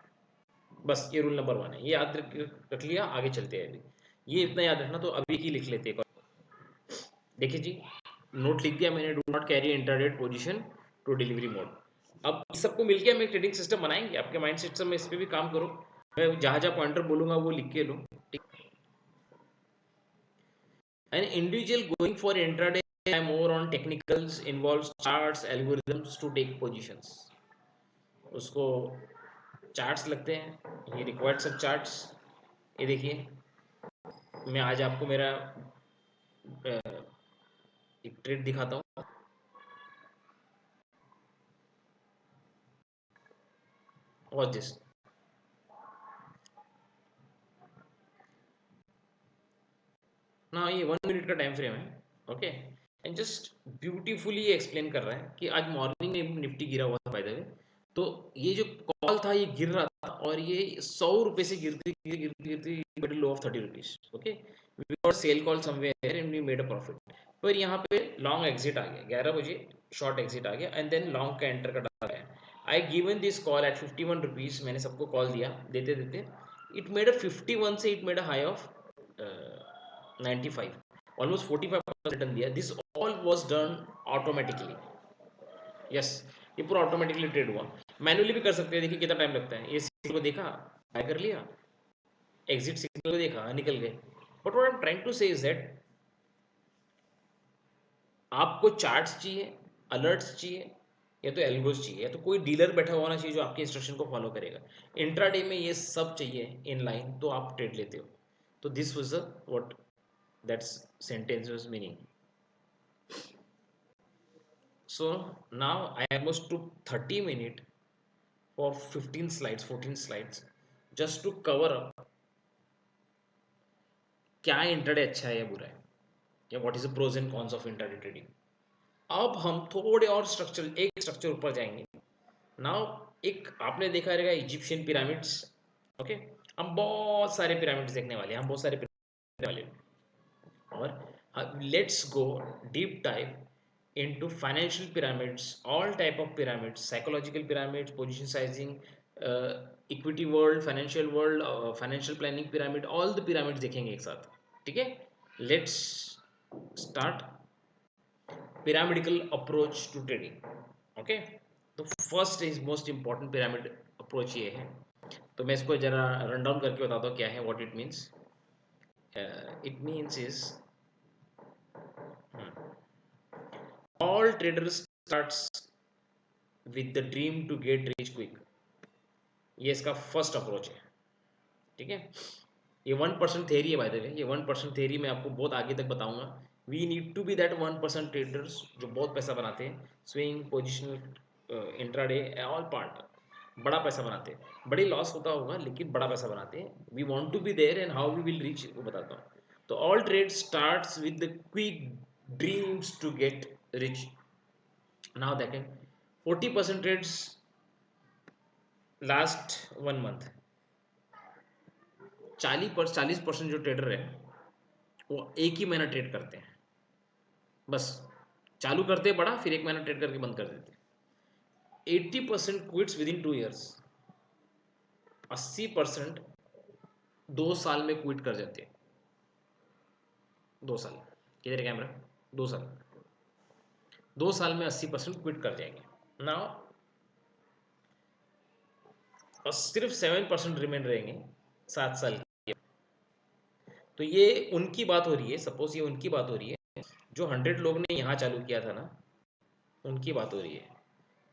A: बस ये रूल नंबर 1 है, ये याद रख लिया, आगे चलते हैं। अभी ये इतना याद रखना, तो अभी की लिख लेते हैं। देखिए जी, नोट लिख दिया मैंने, do not carry intraday position to delivery mode. अब इस सबको मिलके हम एक ट्रेडिंग सिस्टम बनाएंगे, आपके माइंड सिस्टम में इस पर भी काम करो, मैं जहाँ जहाँ पॉइंटर बोलूंगा वो लिख के लो। An individual going for intraday more on technicals involves charts, algorithms to take positions। उसको चार्ट्स लगते हैं, ये रिक्वायर्ड सब चार्ट्स। ये देखिए, मैं आज आपको मेरा एक ट्रेड दिखाता हूँ। वॉच दिस ना, ये 1 मिनट का टाइम फ्रेम है, okay. And just beautifully explain कर रहा है कि आज मॉर्निंग में निफ्टी गिरा हुआ था बाय द वे, तो ये जो कॉल था ये गिर रहा था, और ये 100 रुपए से गिरती गिरती गिरती गिरती low of 30 rupees, okay. We got sell call somewhere and we made a profit. पर यहाँ पे लॉन्ग एग्जिट आ गया, 11 बजे शॉर्ट एग्जिट आ गया, एंड देन लॉन्ग का एंटर का डाला है। I given this call at 51 rupees, मैंने सबको कॉल दिया, देते देते इट मेड अ 51 से it made a high of 95, almost 45% return दिया। This all was done automatically, yes, ये पूरा ऑटोमेटिकली ट्रेड हुआ। मैनुअली भी कर सकते हैं, देखिए कितना टाइम लगता है। ये सिग्नल को देखा, बाय कर लिया, एग्जिट सिग्नल को देखा, निकल गए। But what I am trying to say is that आपको चार्ट्स चाहिए, अलर्ट्स चाहिए, या तो एल्गोस चाहिए, या तो कोई डीलर बैठा होना चाहिए जो आपके इंस्ट्रक्शन को फॉलो करेगा। इंट्राडे में ये सब चाहिए इन लाइन, तो आप ट्रेड लेते हो। तो this was what that's sentence was meaning. So now I almost took 30 minutes for 15 slides, 14 slides, just to cover up क्या इंट्राडे अच्छा है या बुरा है, या what is the pros and cons of intraday trading. अब हम थोड़े और स्ट्रक्चर, एक स्ट्रक्चर ऊपर जाएंगे। नाउ एक आपने देखा रहेगा इजिप्शियन पिरामिड्स, ओके। हम बहुत सारे पिरामिड्स देखने वाले हैं, हम बहुत सारे पिरामिड वाले, और let's go deep dive into financial pyramids, all type of pyramids, psychological pyramids, position sizing, equity world, financial world, financial planning pyramid, all the pyramids देखेंगे एक साथ, ठीक है। Let's start pyramidal approach to trading, okay। तो first is most important pyramid approach ये है, तो मैं इसको जरा रन डाउन करके बताता हूँ क्या है, what it means. It means is all traders starts with the dream to get rich quick, ये इसका फर्स्ट अप्रोच है, ठीक है। ये 1% थेरी है बाय द वे, ये 1% थेरी मैं आपको बहुत आगे तक बताऊंगा। We need to be that 1% traders जो बहुत पैसा बनाते हैं, swing, positional, intraday, all part, बड़ा पैसा बनाते हैं। बड़ी लॉस होता होगा लेकिन बड़ा पैसा बनाते हैं। We want to be there and how we will reach, वो बताता हूँ। तो all trade starts with the quick dreams to get rich. Now देखें, 40% ट्रेड्स लास्ट 1 month, 40% जो ट्रेडर है वो एक ही महीना ट्रेड करते हैं, बस चालू करते बड़ा, फिर एक महीना ट्रेड करके बंद कर देते। 80% क्विट्स विद इन 2 years, 80% 2 साल में क्विट कर जाते हैं। 2 साल, किधर कैमरा, 2 साल, 2 साल में 80% क्विट कर जाएंगे ना, और सिर्फ 7% रिमेन रहेंगे 7 साल के। तो ये उनकी बात हो रही है, सपोज ये उनकी बात हो रही है, जो 100 लोग ने यहाँ चालू किया था ना, उनकी बात हो रही है।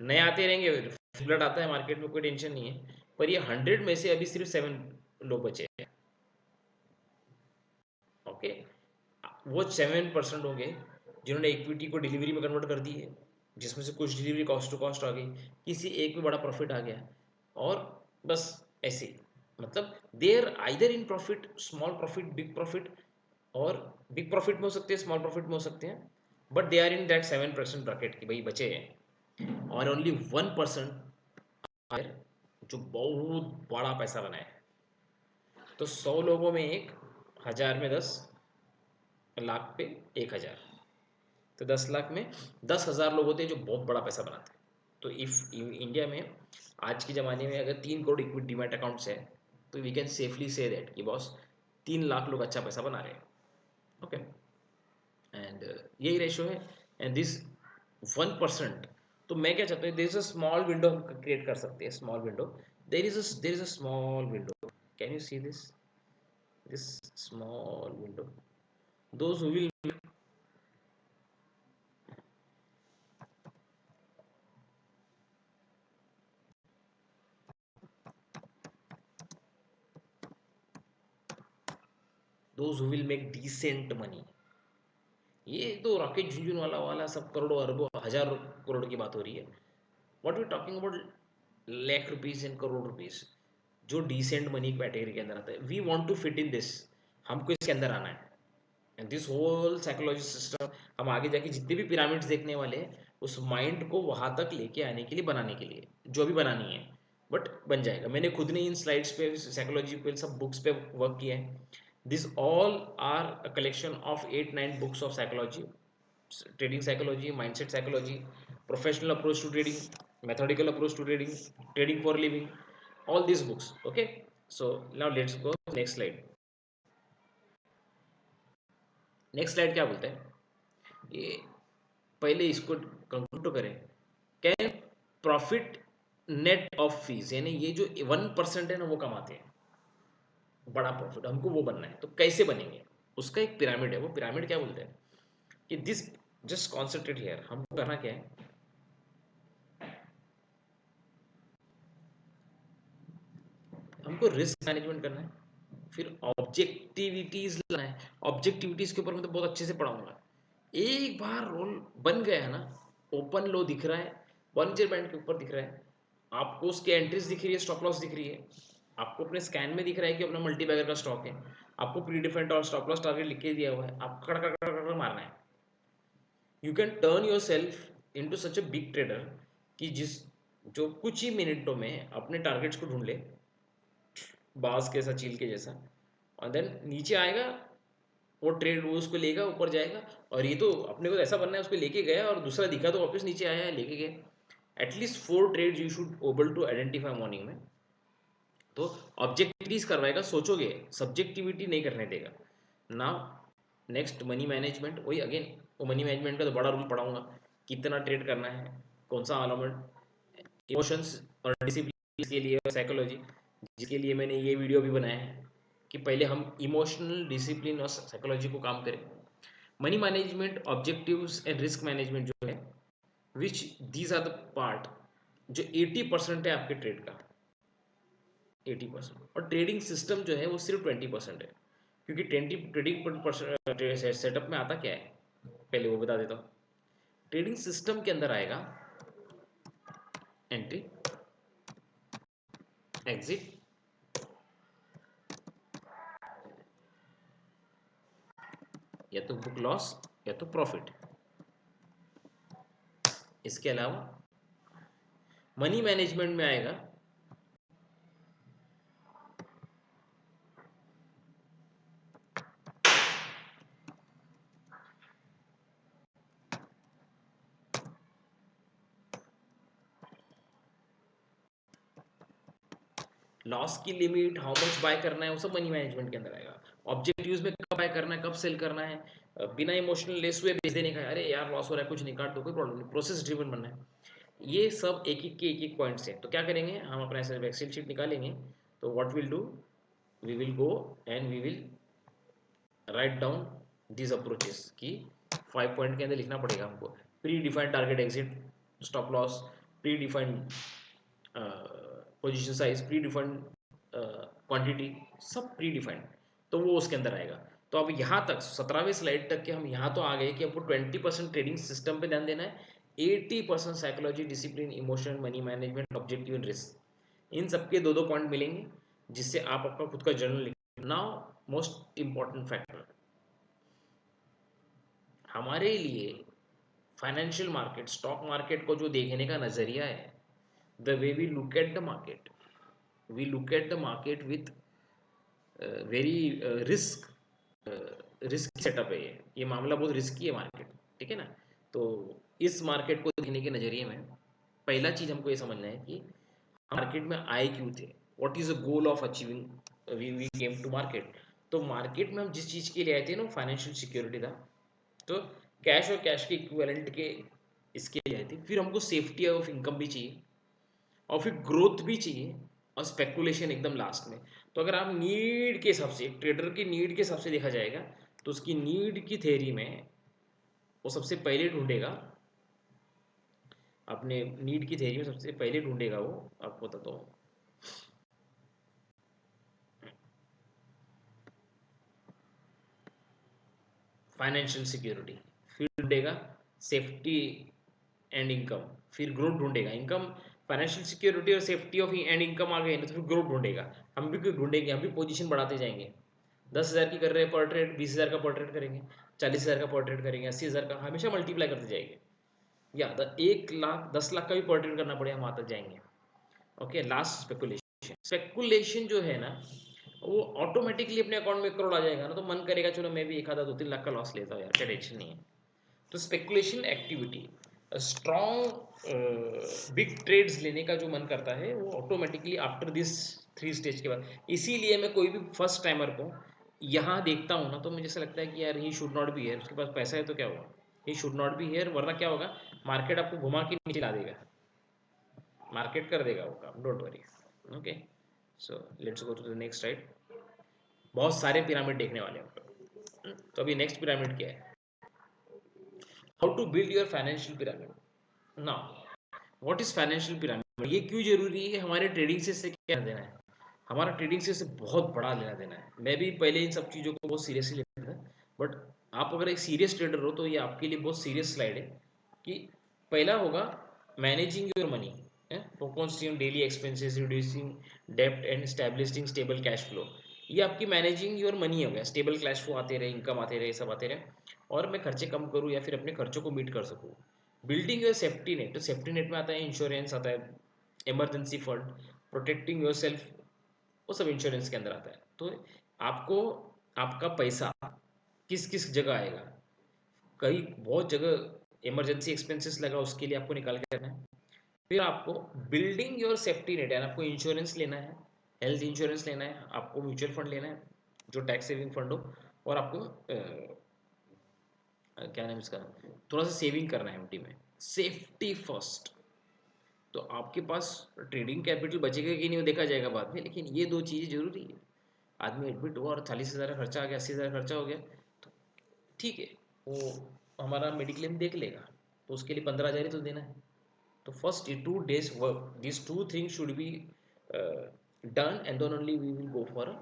A: नए आते रहेंगे, फ्लड आता है मार्केट में, कोई टेंशन नहीं है, पर ये 100 में से अभी सिर्फ 7 लोग बचे हैं। ओके, वो 7% होंगे जिन्होंने इक्विटी को डिलीवरी में कन्वर्ट कर दी है, जिसमें से कुछ डिलीवरी कॉस्ट टू कॉस्ट आ गई, किसी एक में बड़ा प्रॉफिट आ गया, और बस ऐसे, मतलब there either in profit, small profit, big profit, और बिग प्रॉफिट में हो सकते हैं, स्मॉल प्रॉफिट में हो सकते हैं, but they are in that 7% bracket की भाई बचे हैं। और ओनली 1% जो बहुत बड़ा पैसा बनाए। तो 100 लोगों में एक, 1000 में 10, लाख पे 1000, तो 10 लाख में 10,000 लोग होते हैं जो बहुत बड़ा पैसा बनाते हैं। तो इफ इंडिया में आज के ज़माने में अगर 3 करोड़ इक्विटी डीमैट अकाउंट्स है, तो we can safely say that कि बॉस 3 लाख लोग अच्छा पैसा बना रहे हैं। ओके, एंड यही रेशो है, एंड दिस 1%। तो मैं क्या चाहता हूँ, there is a small window हम क्रिएट कर सकते हैं, small window, there is a small window, can you see this small window, those who will, those who will make decent money. ये तो रॉकेट झुंझुन वाला वाला सब करोड़ों अरबों हजार करोड़ की बात हो रही है। What we talking about lakh rupees and crore rupees, जो डिसेंट मनी कैटेगरी के अंदर आता है। We want to fit in this, हमको इसके अंदर आना है। And this whole psychology system हम आगे जाके जितने भी पिरामिड्स देखने वाले हैं, उस माइंड को वहां तक लेके आने के लिए, बनाने के लिए, जो भी बनानी है, बट बन जाएगा। मैंने खुद ने इन स्लाइड्स पे साइकोलॉजी पे सब बुक्स पे वर्क किया है। This all are a collection of 8-9 books of psychology, trading psychology, mindset psychology, professional approach to trading, methodical approach to trading, trading for living, all these books. Okay, so now let's go next slide. Next slide क्या बोलते हैं, ये पहले इसको conclude तो करें। Can profit net of fees, यानी ये जो 1% है ना, वो कमाते हैं बड़ा प्रॉफिट, हमको वो बनना है। तो कैसे बनेंगे, उसका एक पिरामिड है। वो पिरामिड क्या बोलते हैं कि दिस, जस्ट कॉन्सेंट्रेट हियर, हमको करना क्या है, हमको रिस्क मैनेजमेंट करना है, फिर ऑब्जेक्टिविटीज लाना है। ऑब्जेक्टिविटीज के ऊपर मैं तो बहुत अच्छे से पढ़ाऊंगा। एक बार रोल बन गया है ना, ओपन लो दिख रहा है, बॉलिंजर बैंड के ऊपर दिख रहा है, आपको उसकी एंट्रीज दिख रही है, स्टॉप लॉस दिख रही है, आपको अपने स्कैन में दिख रहा है कि अपना मल्टी बैगर का स्टॉक है, आपको प्री डिफरेंट और स्टॉप लॉस टारगेट लिख के दिया हुआ है, आपको कड़ कड़ कड़ कड़ मारना है। You can turn your self into such a big trader कि जिस, जो कुछ ही मिनटों में अपने टारगेट्स को ढूंढ ले, बाज के साथ चील के जैसा, और देन नीचे आएगा, वो ट्रेड वो उसको लेगा, ऊपर जाएगा, और ये तो अपने को ऐसा बनना है, उसको लेके गया और दूसरा दिखा तो वापस नीचे आया, लेके गए। At least 4 trades you should able to identify morning में। तो ऑब्जेक्टिविटीज करवाएगा, सोचोगे, सब्जेक्टिविटी नहीं करने देगा। नाउ नेक्स्ट मनी मैनेजमेंट, वही अगेन, वो मनी मैनेजमेंट का तो बड़ा रूल पढ़ाऊंगा, कितना ट्रेड करना है, कौन सा अलाउमेंट, इमोशंस और डिसिप्लिन के लिए साइकोलॉजी, जिसके लिए मैंने ये वीडियो भी बनाया है कि पहले हम इमोशनल डिसिप्लिन और साइकोलॉजी को काम करें। Money management, objectives and risk management जो है, which these are the part जो 80% है आपके ट्रेड का, 80%। और ट्रेडिंग सिस्टम जो है वो सिर्फ 20% है, क्योंकि 20 ट्रेडिंग सेटअप में आता क्या है, पहले वो बता देता हूँ। ट्रेडिंग सिस्टम के अंदर आएगा एंट्री, एग्जिट, या तो बुक लॉस या तो प्रॉफिट। इसके अलावा मनी मैनेजमेंट में आएगा लॉस की लिमिट, हाउ मच बाय करना है, वो सब मनी मैनेजमेंट के अंदर आएगा। ऑब्जेक्टिव्स में कब बाय करना है, कब सेल करना है, बिना इमोशनल लेस हुए बेच देने का है, अरे यार लॉस हो रहा है कुछ नहीं काट दो, कोई प्रॉब्लम नहीं, प्रोसेस ड्रिवन बनना है। ये सब एक एक के एक एक पॉइंट्स हैं। तो क्या करेंगे हम, अपना ऐसे एक्सेल शीट निकालेंगे। तो what will do, we will go and we will write down this approaches की 5 पॉइंट के अंदर लिखना पड़ेगा हमको। Predefined target exit, stop loss, pre defined position size, predefined quantity, सब प्री डिफाइंड। तो वो उसके अंदर आएगा। तो अब यहाँ तक 17वें स्लाइड तक के हम यहाँ तो आ गए कि आपको 20% ट्रेडिंग सिस्टम पे ध्यान देना है, 80% psychology, discipline, emotion, money management, objective and risk. इन सबके दो दो पॉइंट मिलेंगे जिससे आप अपना खुद का जर्नल लिख। नाउ मोस्ट इंपॉर्टेंट फैक्टर हमारे लिए फाइनेंशियल मार्केट, स्टॉक मार्केट को जो देखने का नजरिया है, the way we look at the market, we look at the market with very risk, risk setup है ये मामला बहुत रिस्की है मार्केट, ठीक है ना। तो इस मार्केट को देखने के नज़रिए में पहला चीज़ हमको ये समझना है कि मार्केट में आए क्यों थे, what is the goal of achieving we came to market. तो मार्केट में हम जिस चीज़ के लिए आए थे ना, फाइनेंशियल सिक्योरिटी था। तो कैश और कैश के इक्विवेलेंट के इसके लिए आए थे। फिर हमको सेफ्टी ऑफ इनकम भी चाहिए और फिर ग्रोथ भी चाहिए और स्पेकुलेशन एकदम लास्ट में। तो अगर आप नीड के हिसाब से, ट्रेडर की नीड के हिसाब से देखा जाएगा, तो उसकी नीड की थ्योरी में वो सबसे पहले ढूंढेगा, अपने नीड की थ्योरी में सबसे पहले ढूंढेगा वो, आपको बताता हूँ, फाइनेंशियल सिक्योरिटी, फिर ढूंढेगा सेफ्टी एंड इनकम, फिर ग्रोथ ढूंढेगा। इनकम, फाइनेंशियल सिक्योरिटी और सेफ्टी ऑफ एंड इनकम आ गए ना, तो फिर ग्रोथ ढूंढेगा। हम भी क्यों ढूंढेंगे, हम भी पोजीशन बढ़ाते जाएंगे। 10,000 की कर रहे हैं पर ट्रेड, 20,000 का पर ट्रेड करेंगे, 40,000 का पर ट्रेड करेंगे, 80,000 का, हमेशा मल्टीप्लाई करते जाएंगे। या 1 लाख 10 लाख का भी पर ट्रेड करना पड़ेगा, वहां तक जाएंगे। Okay, last speculation. स्पेकुलेशन जो है ना, वो ऑटोमेटिकली अपने अकाउंट में 1 करोड़ आ जाएगा ना, तो मन करेगा चलो मैं भी 1 आधा 2-3 लाख का लॉस लेता हूँ यार, क्या टेंशन नहीं है। तो speculation activity, strong big trades लेने का जो मन करता है वो ऑटोमेटिकली आफ्टर दिस 3 स्टेज के बाद। इसीलिए मैं कोई भी फर्स्ट टाइमर को यहाँ देखता हूँ ना, तो मुझे ऐसा लगता है कि यार he should not be here, उसके पास पैसा है तो क्या हुआ, he should not be here, वरना क्या होगा, मार्केट आपको घुमा के नीचे ला देगा, मार्केट कर देगा वो काम, don't worry. Okay, so let's go to the next slide. बहुत सारे पिरामिड देखने वाले हैं। तो अभी नेक्स्ट पिरामिड क्या है, how to build your financial pyramid. Now what is financial pyramid, ये क्यों जरूरी है, हमारे ट्रेडिंग से इससे क्या देना है। हमारा ट्रेडिंग से इससे बहुत बड़ा लेना देना है। मैं भी पहले इन सब चीज़ों को बहुत सीरियसली लेता था, बट आप अगर एक सीरियस ट्रेडर हो तो ये आपके लिए बहुत सीरियस स्लाइड है। कि पहला होगा managing your money, focusing on daily expenses, reducing डेब्ट and establishing stable cash flow. ये आपकी मैनेजिंग योर मनी हो गया, स्टेबल कैश फ्लो आते रहे, इनकम आते रहे, सब आते रहे, और मैं खर्चे कम करूँ या फिर अपने खर्चों को मीट कर सकूँ। बिल्डिंग योर सेफ्टी नेट, तो सेफ्टी नेट में आता है इंश्योरेंस, आता है emergency fund, protecting your self, वो सब इंश्योरेंस के अंदर आता है। तो आपको आपका पैसा किस किस जगह आएगा, कई बहुत जगह इमरजेंसी एक्सपेंसेस लगा, उसके लिए आपको निकाल के रखना है। फिर आपको बिल्डिंग योर सेफ्टी नेट, यानी आपको इंश्योरेंस लेना है, हेल्थ इंश्योरेंस लेना है, आपको म्यूचुअल फंड लेना है जो टैक्स सेविंग फंड हो, और आपको क्या नाम इसका, थोड़ा सा सेविंग करना है एमटी में, सेफ्टी फर्स्ट। तो आपके पास ट्रेडिंग कैपिटल बचेगा कि नहीं वो देखा जाएगा बाद में, लेकिन ये दो चीज़ें जरूरी है। आदमी एडमिट हुआ और 40,000 का खर्चा आ गया, 80,000 खर्चा हो गया, तो ठीक है, वो हमारा मेडिक्लेम देख लेगा, तो उसके लिए 15,000 ही तो देना है। तो first 2 days work, this 2 things should be done and then only we will go for a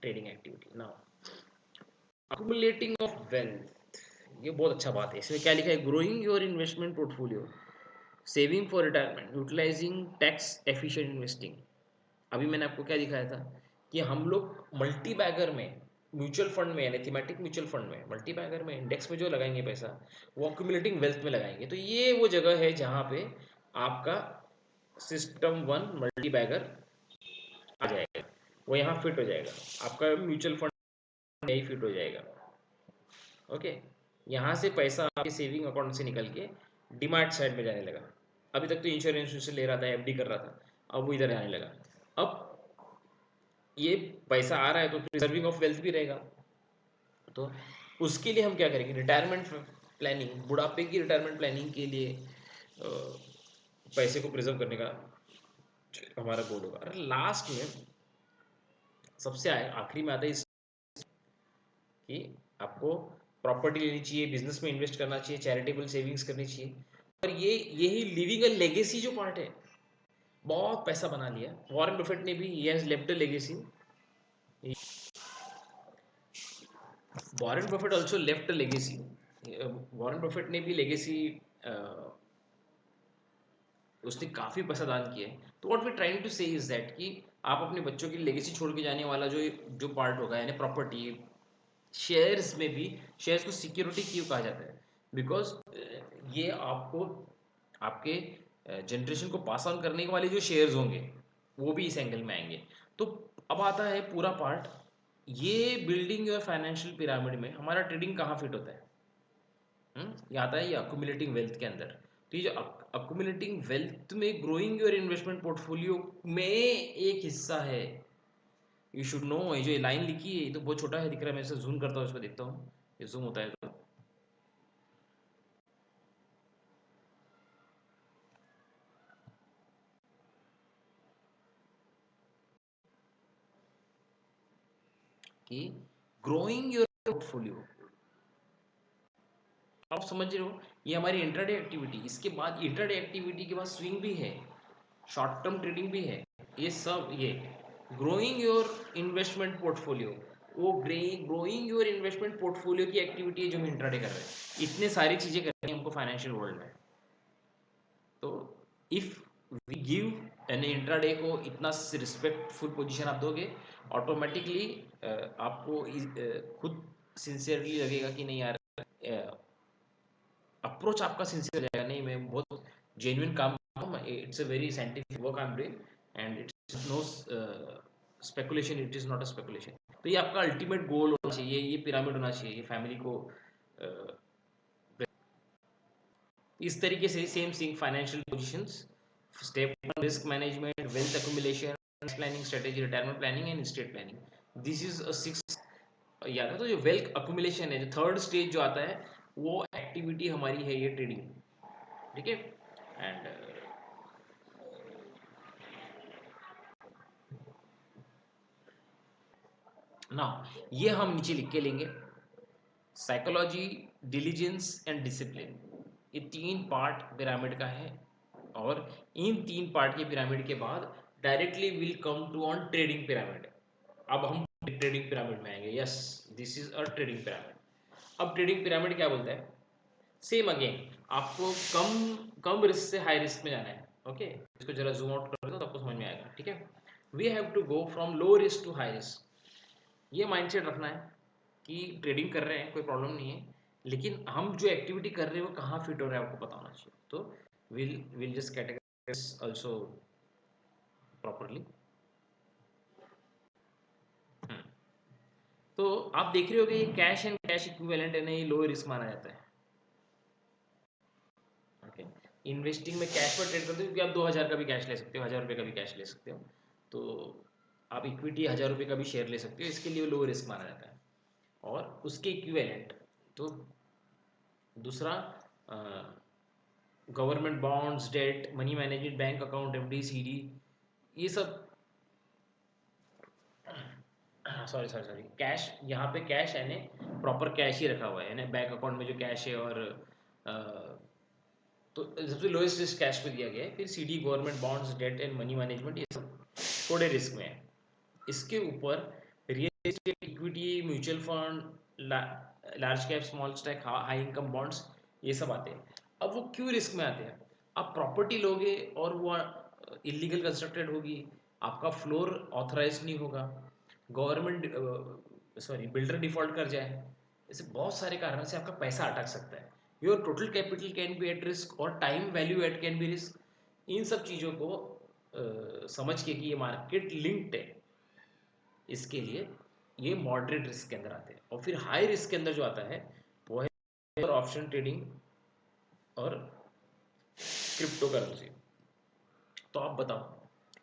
A: trading activity. Now accumulating of wealth, ये बहुत अच्छा बात है। इसमें क्या लिखा है, growing your investment portfolio, saving for retirement, utilizing tax efficient investing. अभी मैंने आपको क्या दिखाया था कि हम लोग मल्टी बैगर में, म्यूचुअल फंड में, यानी थीमेटिक म्यूचुअल फंड में, मल्टी बैगर में, इंडेक्स में जो लगाएंगे पैसा, वो अक्यूमुलेटिंग वेल्थ में लगाएंगे। तो ये वो जगह है जहाँ पे आपका सिस्टम 1 मल्टी बैगर आ जाएगा, वो यहाँ फिट हो जाएगा, आपका म्यूचुअल फंड यही फिट हो जाएगा। ओके, यहाँ से पैसा आपके सेविंग अकाउंट से निकल के डिमार्ट साइड में जाने लगा। अभी तक तो इंश्योरेंस से ले रहा था, एफडी कर रहा था, अब वो इधर आने लगा। अब ये पैसा आ रहा है तो प्रिजर्विंग ऑफ वेल्थ भी रहेगा। तो उसके लिए हम क्या करेंगे, रिटायरमेंट प्लानिंग, बुढ़ापे की रिटायरमेंट प्लानिंग के लिए पैसे को प्रिजर्व करने का हमारा गोल होगा। और लास्ट में सबसे आखिरी में आता है कि आपको प्रॉपर्टी लेनी चाहिए, बिजनेस में इन्वेस्ट करना चाहिए, चैरिटेबल सेविंग्स करनी चाहिए। और ये यही लिविंग अ लेगेसी जो पार्ट है, बहुत पैसा बना लिया वॉरेन बफेट ने भी, he has left a legacy. Warren Buffett also left a legacy. Warren Buffett ने भी लेगेसी, उसने काफी पैसा दान किया है। तो what we trying to say is that कि आप अपने बच्चों की लेगेसी छोड़ के जाने वाला जो जो पार्ट होगा, यानी प्रॉपर्टी, शेयर्स में भी, शेयर्स को सिक्योरिटी क्यों कहा जाता है, बिकॉज ये आपको आपके जनरेशन को पास ऑन करने वाले जो शेयर्स होंगे वो भी इस एंगल में आएंगे। तो अब आता है पूरा पार्ट, ये बिल्डिंग योर फाइनेंशियल पिरामिड में हमारा ट्रेडिंग कहाँ फिट होता है। ये आता है ये अक्यूमुलेटिंग वेल्थ के अंदर। तो ये जो अक्यूमुलेटिंग वेल्थ में ग्रोइंग योर इन्वेस्टमेंट पोर्टफोलियो में एक हिस्सा है। यू शुड नो, ये जो लाइन लिखी है ये तो बहुत छोटा है दिख रहा है, मैं इसे जूम करता हूँ, इसको देखता हूँ, ये जूम होता है तो कि ग्रोइंग योर पोर्टफोलियो, आप समझ रहे हो, ये हमारी इंट्राडे एक्टिविटी, इसके बाद इंट्राडे एक्टिविटी के बाद स्विंग भी है, शॉर्ट टर्म ट्रेडिंग भी है, ये सब ये ग्रोइंग योर इन्वेस्टमेंट पोर्टफोलियो, वो ग्रोइंग योर इन्वेस्टमेंट पोर्टफोलियो की एक्टिविटी है जो हम इंट्राडे कर रहे हैं। इतने सारी चीजें करनी है हमको फाइनेंशियल वर्ल्ड में। तो if we give an intraday को इतना रिस्पेक्टफुल पोजीशन आप दोगे, ऑटोमेटिकली आपको खुद सिंसियरली लगेगा कि नहीं यार, अप्रोच आपका सिंसियर रहेगा, नहीं मैं बहुत जेन्युइन काम, it's a very scientific work I am doing and it's no speculation, it is not a speculation. तो ये आपका अल्टीमेट गोल होना चाहिए, ये पिरामिड होना चाहिए, ये फैमिली को इस तरीके से same thing financial positions, step one risk management, wealth accumulation, planning strategy, retirement planning and estate planning, this is a six याद है। तो जो वेल्थ अक्यूमुलेशन है, जो थर्ड स्टेज जो आता है, वो एक्टिविटी हमारी है ये ट्रेडिंग, ठीक है। एंड ना ये हम नीचे लिख के लेंगे, साइकोलॉजी, डिलीजेंस एंड डिसिप्लिन, ये तीन पार्ट पिरामिड का है। और इन तीन पार्ट के पिरामिड के बाद directly will come to on trading pyramid. अब हम ट्रेडिंग पिरामिड में आएंगे, yes this is a trading pyramid. अब ट्रेडिंग पिरामिड क्या बोलता है, सेम अगेन, आपको कम कम रिस्क से हाई रिस्क में जाना है। ओके, इसको जरा जूम आउट कर दो तो आपको समझ में आएगा, ठीक है। We have to go from low risk to high risk, ये माइंडसेट रखना है कि ट्रेडिंग कर रहे हैं कोई प्रॉब्लम नहीं है, लेकिन हम जो एक्टिविटी कर रहे हैं वो कहाँ फिट हो रहा है आपको पता होना चाहिए। तो will just categorize also properly. तो आप देख रहे हो कि ये कैश एंड कैश इक्विवेलेंट है ना, ये लो रिस्क माना जाता है। ओके, इन्वेस्टिंग में कैश पर ट्रेड करते हो क्योंकि आप 2000 का भी कैश ले सकते हो, 1000 रुपये का भी कैश ले सकते हो। तो आप इक्विटी 1000 रुपये का भी शेयर ले सकते हो, इसके लिए लो रिस्क माना जाता है। और उसके इक्विवेलेंट तो दूसरा, government bonds, debt, money management, bank account, FD, CD, ये सब, सॉरी सॉरी सॉरी, कैश, यहाँ पे कैश यानी प्रॉपर कैश ही रखा हुआ है, यानी बैंक अकाउंट में जो कैश है, और तो सबसे लोएस्ट रिस्क कैश पे दिया गया है। फिर CD, government bonds, debt and money management, ये सब थोड़े रिस्क में है। इसके ऊपर real estate, equity, mutual fund, large cap, small stack, high income bonds, ये सब आते हैं। अब वो क्यों रिस्क में आते हैं, आप प्रॉपर्टी लोगे और वो इलीगल कंस्ट्रक्टेड होगी, आपका फ्लोर ऑथराइज नहीं होगा, गवर्नमेंट सॉरी बिल्डर डिफॉल्ट कर जाए, ऐसे बहुत सारे कारण से आपका पैसा अटक सकता है। Your total capital can be at risk और time value at can be risk. इन सब चीज़ों को समझ के कि ये मार्केट लिंक्ड है, इसके लिए ये मॉडरेट रिस्क के अंदर आते हैं। और फिर हाई रिस्क के अंदर जो आता है वो है ऑप्शन ट्रेडिंग और क्रिप्टो करेंसी। तो आप बताओ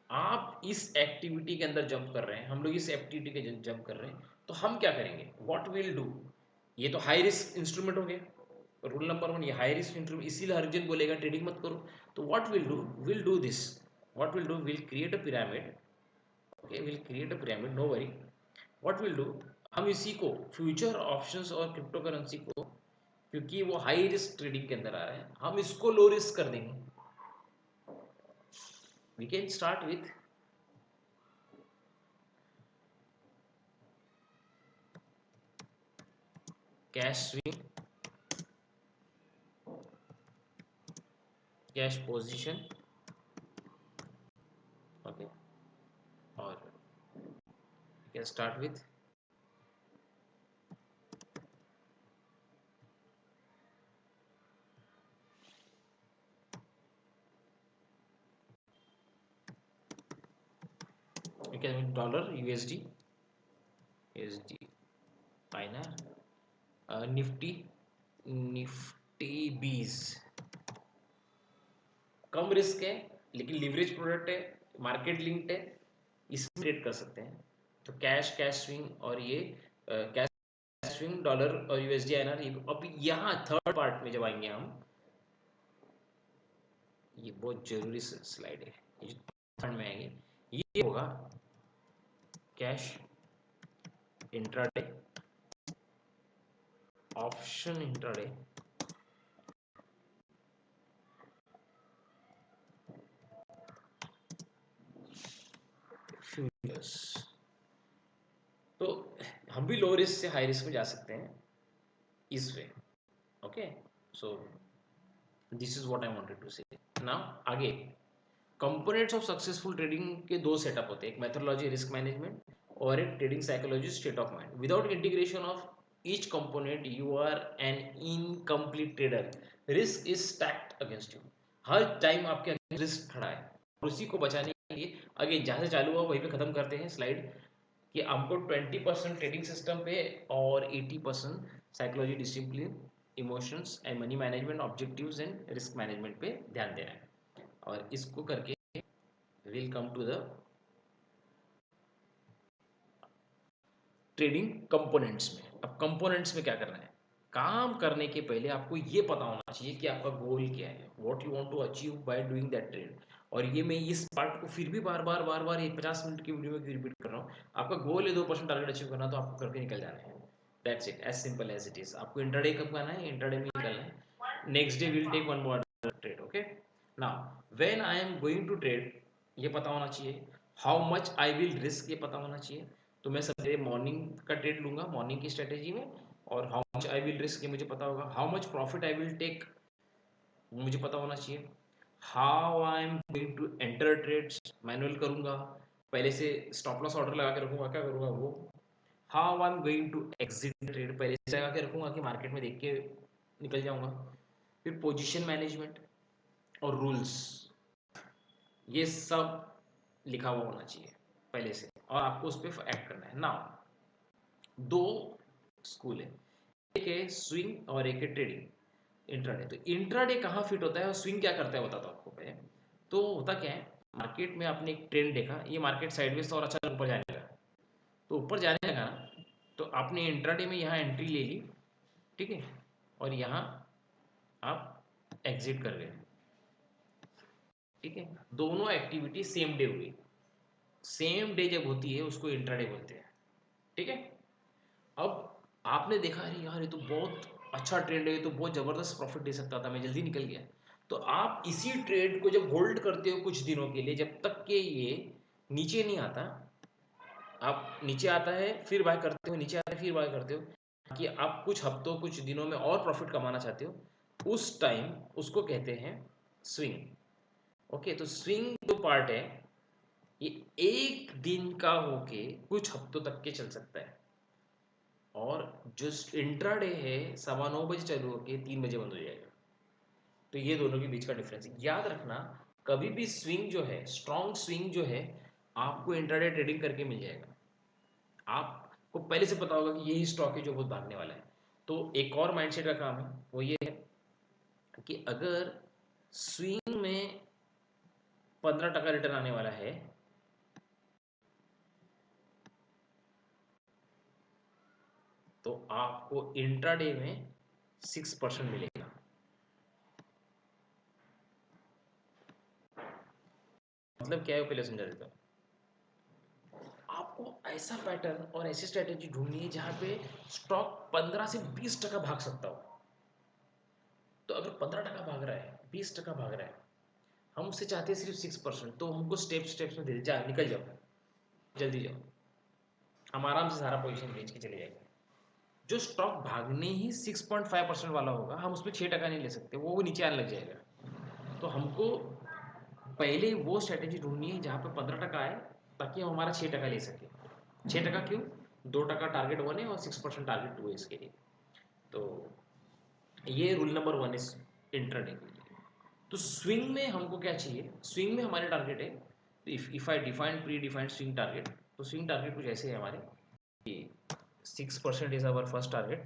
A: आप इस एक्टिविटी के अंदर जंप कर रहे हैं, हम लोग इस एक्टिविटी के जंप कर रहे हैं, तो हम क्या करेंगे, व्हाट विल डू। ये तो हाई रिस्क इंस्ट्रूमेंट हो गया, रूल नंबर 1, ये हाई रिस्क इंस्ट्रूमेंट, इसीलिए हर जन बोलेगा ट्रेडिंग मत करो। तो what will do this, what will do, will create a pyramid. Okay, will create a pyramid, no worry. What will do, हम इसी को फ्यूचर ऑप्शंस और क्रिप्टो करेंसी को, क्योंकि वो हाई रिस्क ट्रेडिंग के अंदर आ रहा है, हम इसको लो रिस्क कर देंगे। We can start with cash swing, cash position. Okay, और we can start with we can dollar USD INR, Nifty बीस, कम रिस्क है लेकिन लिवरेज प्रोडक्ट है, मार्केट लिंक्ड है, इसमें ट्रेड कर सकते हैं। तो कैश स्विंग और ये कैश स्विंग डॉलर और यूएसडी आईएनआर। अब यहाँ थर्ड पार्ट में जब आएंगे हम, ये बहुत जरूरी स्लाइड है, ये जो थर्ड में आएंगे, ये होगा cash intraday, option intraday, futures. तो हम भी लो रिस्क से हाई रिस्क में जा सकते हैं इस way. Okay, so this is what I wanted to say. Now आगे, कंपोनेंट्स ऑफ सक्सेसफुल ट्रेडिंग के दो सेटअप होते हैं, एक मेथोडोलॉजी रिस्क मैनेजमेंट और एक trading psychology state of mind. Without integration of each component you are an incomplete trader, risk is stacked against you. हर time आपके अगेंस्ट रिस्क खड़ा है, और उसी को बचाने के लिए अगेन जहां से चालू हुआ वहीं पे खत्म करते हैं स्लाइड, कि हमको 20% ट्रेडिंग सिस्टम पे और 80% psychology, discipline, emotions and money management, objectives and risk management पे ध्यान देना है। और इसको करके will come to the trading components में। अब कंपोनेंट्स में क्या करना है, काम करने के पहले आपको ये पता होना चाहिए कि आपका गोल क्या है, what you want to achieve by doing that trade. और ये मैं इस पार्ट को फिर भी बार बार ये 50 मिनट की वीडियो में रिपीट कर रहा हूँ। आपका गोल है 2% टारगेट अचीव करना, तो आपको करके निकल जाना है। That's it, as simple as it is. आपको इंट्राडे कब करना है, इंट्राडे में निकलना है, next day will take one more trade. Okay, now when I am going to trade, ये पता होना चाहिए। How much I will risk, ये पता होना चाहिए। तो मैं सवेरे मॉर्निंग का ट्रेड लूंगा, मॉर्निंग की स्ट्रेटेजी में, और how much I will risk ये मुझे पता होगा। How much profit I will take मुझे पता होना चाहिए। How I am going to enter trades, manual करूंगा, पहले से स्टॉप लॉस ऑर्डर लगा के रखूंगा, क्या करूंगा वो। How I am going to exit trade, पहले से लगा के रखूंगा कि मार्केट में देख के निकल जाऊंगा। फिर पोजीशन मैनेजमेंट और रूल्स, ये सब लिखा हुआ होना चाहिए पहले से, और आपको उस पर एक्ट करना है। नाउ दो स्कूल है, एक है स्विंग और एक है ट्रेडिंग इंट्राडे। तो इंट्राडे कहाँ फिट होता है और स्विंग क्या करता है बताता हूँ आपको पहले। तो होता क्या है, मार्केट में आपने एक ट्रेंड देखा, ये मार्केट साइडवेज और अच्छा ऊपर जाने लगा, तो ऊपर जाने लगा ना, तो आपने इंट्राडे में यहाँ एंट्री ले ली, ठीक है, और यहाँ आप एग्जिट कर गए, ठीक है। दोनों एक्टिविटी सेम डे हुई, सेम डे जब होती है उसको इंट्राडे बोलते हैं, ठीक है। अब आपने देखा, अरे यार ये तो बहुत अच्छा ट्रेड है, ये तो बहुत ज़बरदस्त प्रॉफिट दे सकता था, मैं जल्दी निकल गया। तो आप इसी ट्रेड को जब होल्ड करते हो कुछ दिनों के लिए, जब तक कि ये नीचे नहीं आता, आप नीचे आता है फिर बाय करते हो, नीचे आता है फिर बाय करते हो, कि आप कुछ हफ्तों कुछ दिनों में और प्रॉफिट कमाना चाहते हो, उस टाइम उसको कहते हैं स्विंग। ओके, तो स्विंग जो पार्ट है, ये एक दिन का होके कुछ हफ्तों तक के चल सकता है, और जो इंट्राडे है 9:15 चालू होके 3 बजे बंद हो जाएगा। तो ये दोनों के बीच का डिफरेंस है, याद रखना। कभी भी स्विंग जो है, स्ट्रॉन्ग स्विंग जो है, आपको इंट्राडे ट्रेडिंग करके मिल जाएगा। आपको पहले से पता होगा कि यही स्टॉक है जो बहुत भागने वाला है। तो एक और माइंडसेट का काम है, वो ये है कि अगर स्विंग में 15% रिटर्न आने वाला है, तो आपको इंट्राडे में 6% मिलेगा। मतलब क्या है वो पहले समझा देता हूँ। आपको ऐसा पैटर्न और ऐसी स्ट्रेटेजी ढूंढनी है जहां पे स्टॉक 15 से 20% भाग सकता हो। तो अगर 15% भाग रहा है, 20% भाग रहा है, हम उससे चाहते हैं सिर्फ 6%, तो हमको स्टेप्स में दे जा, निकल जाओ, जल्दी जाओ, हम आराम से सारा पोजीशन बेच के चले जाएंगे। जो स्टॉक भागने ही 6.5% वाला होगा, हम उसमें 6% नहीं ले सकते, वो नीचे आने लग जाएगा। तो हमको पहले वो स्ट्रेटेजी ढूंढनी है जहाँ पे 15% आए, ताकि हम हमारा 6% ले सके। 6% क्यों? 2% टारगेट 1 है और 6% टारगेट 2 है इसके लिए। तो ये रूल नंबर 1 इज इंट्राडे के लिए। तो स्विंग में हमको क्या चाहिए? स्विंग में हमारे टारगेट है, if I define pre defined swing target, तो स्विंग टारगेट कुछ ऐसे है हमारे कि 6% is our first target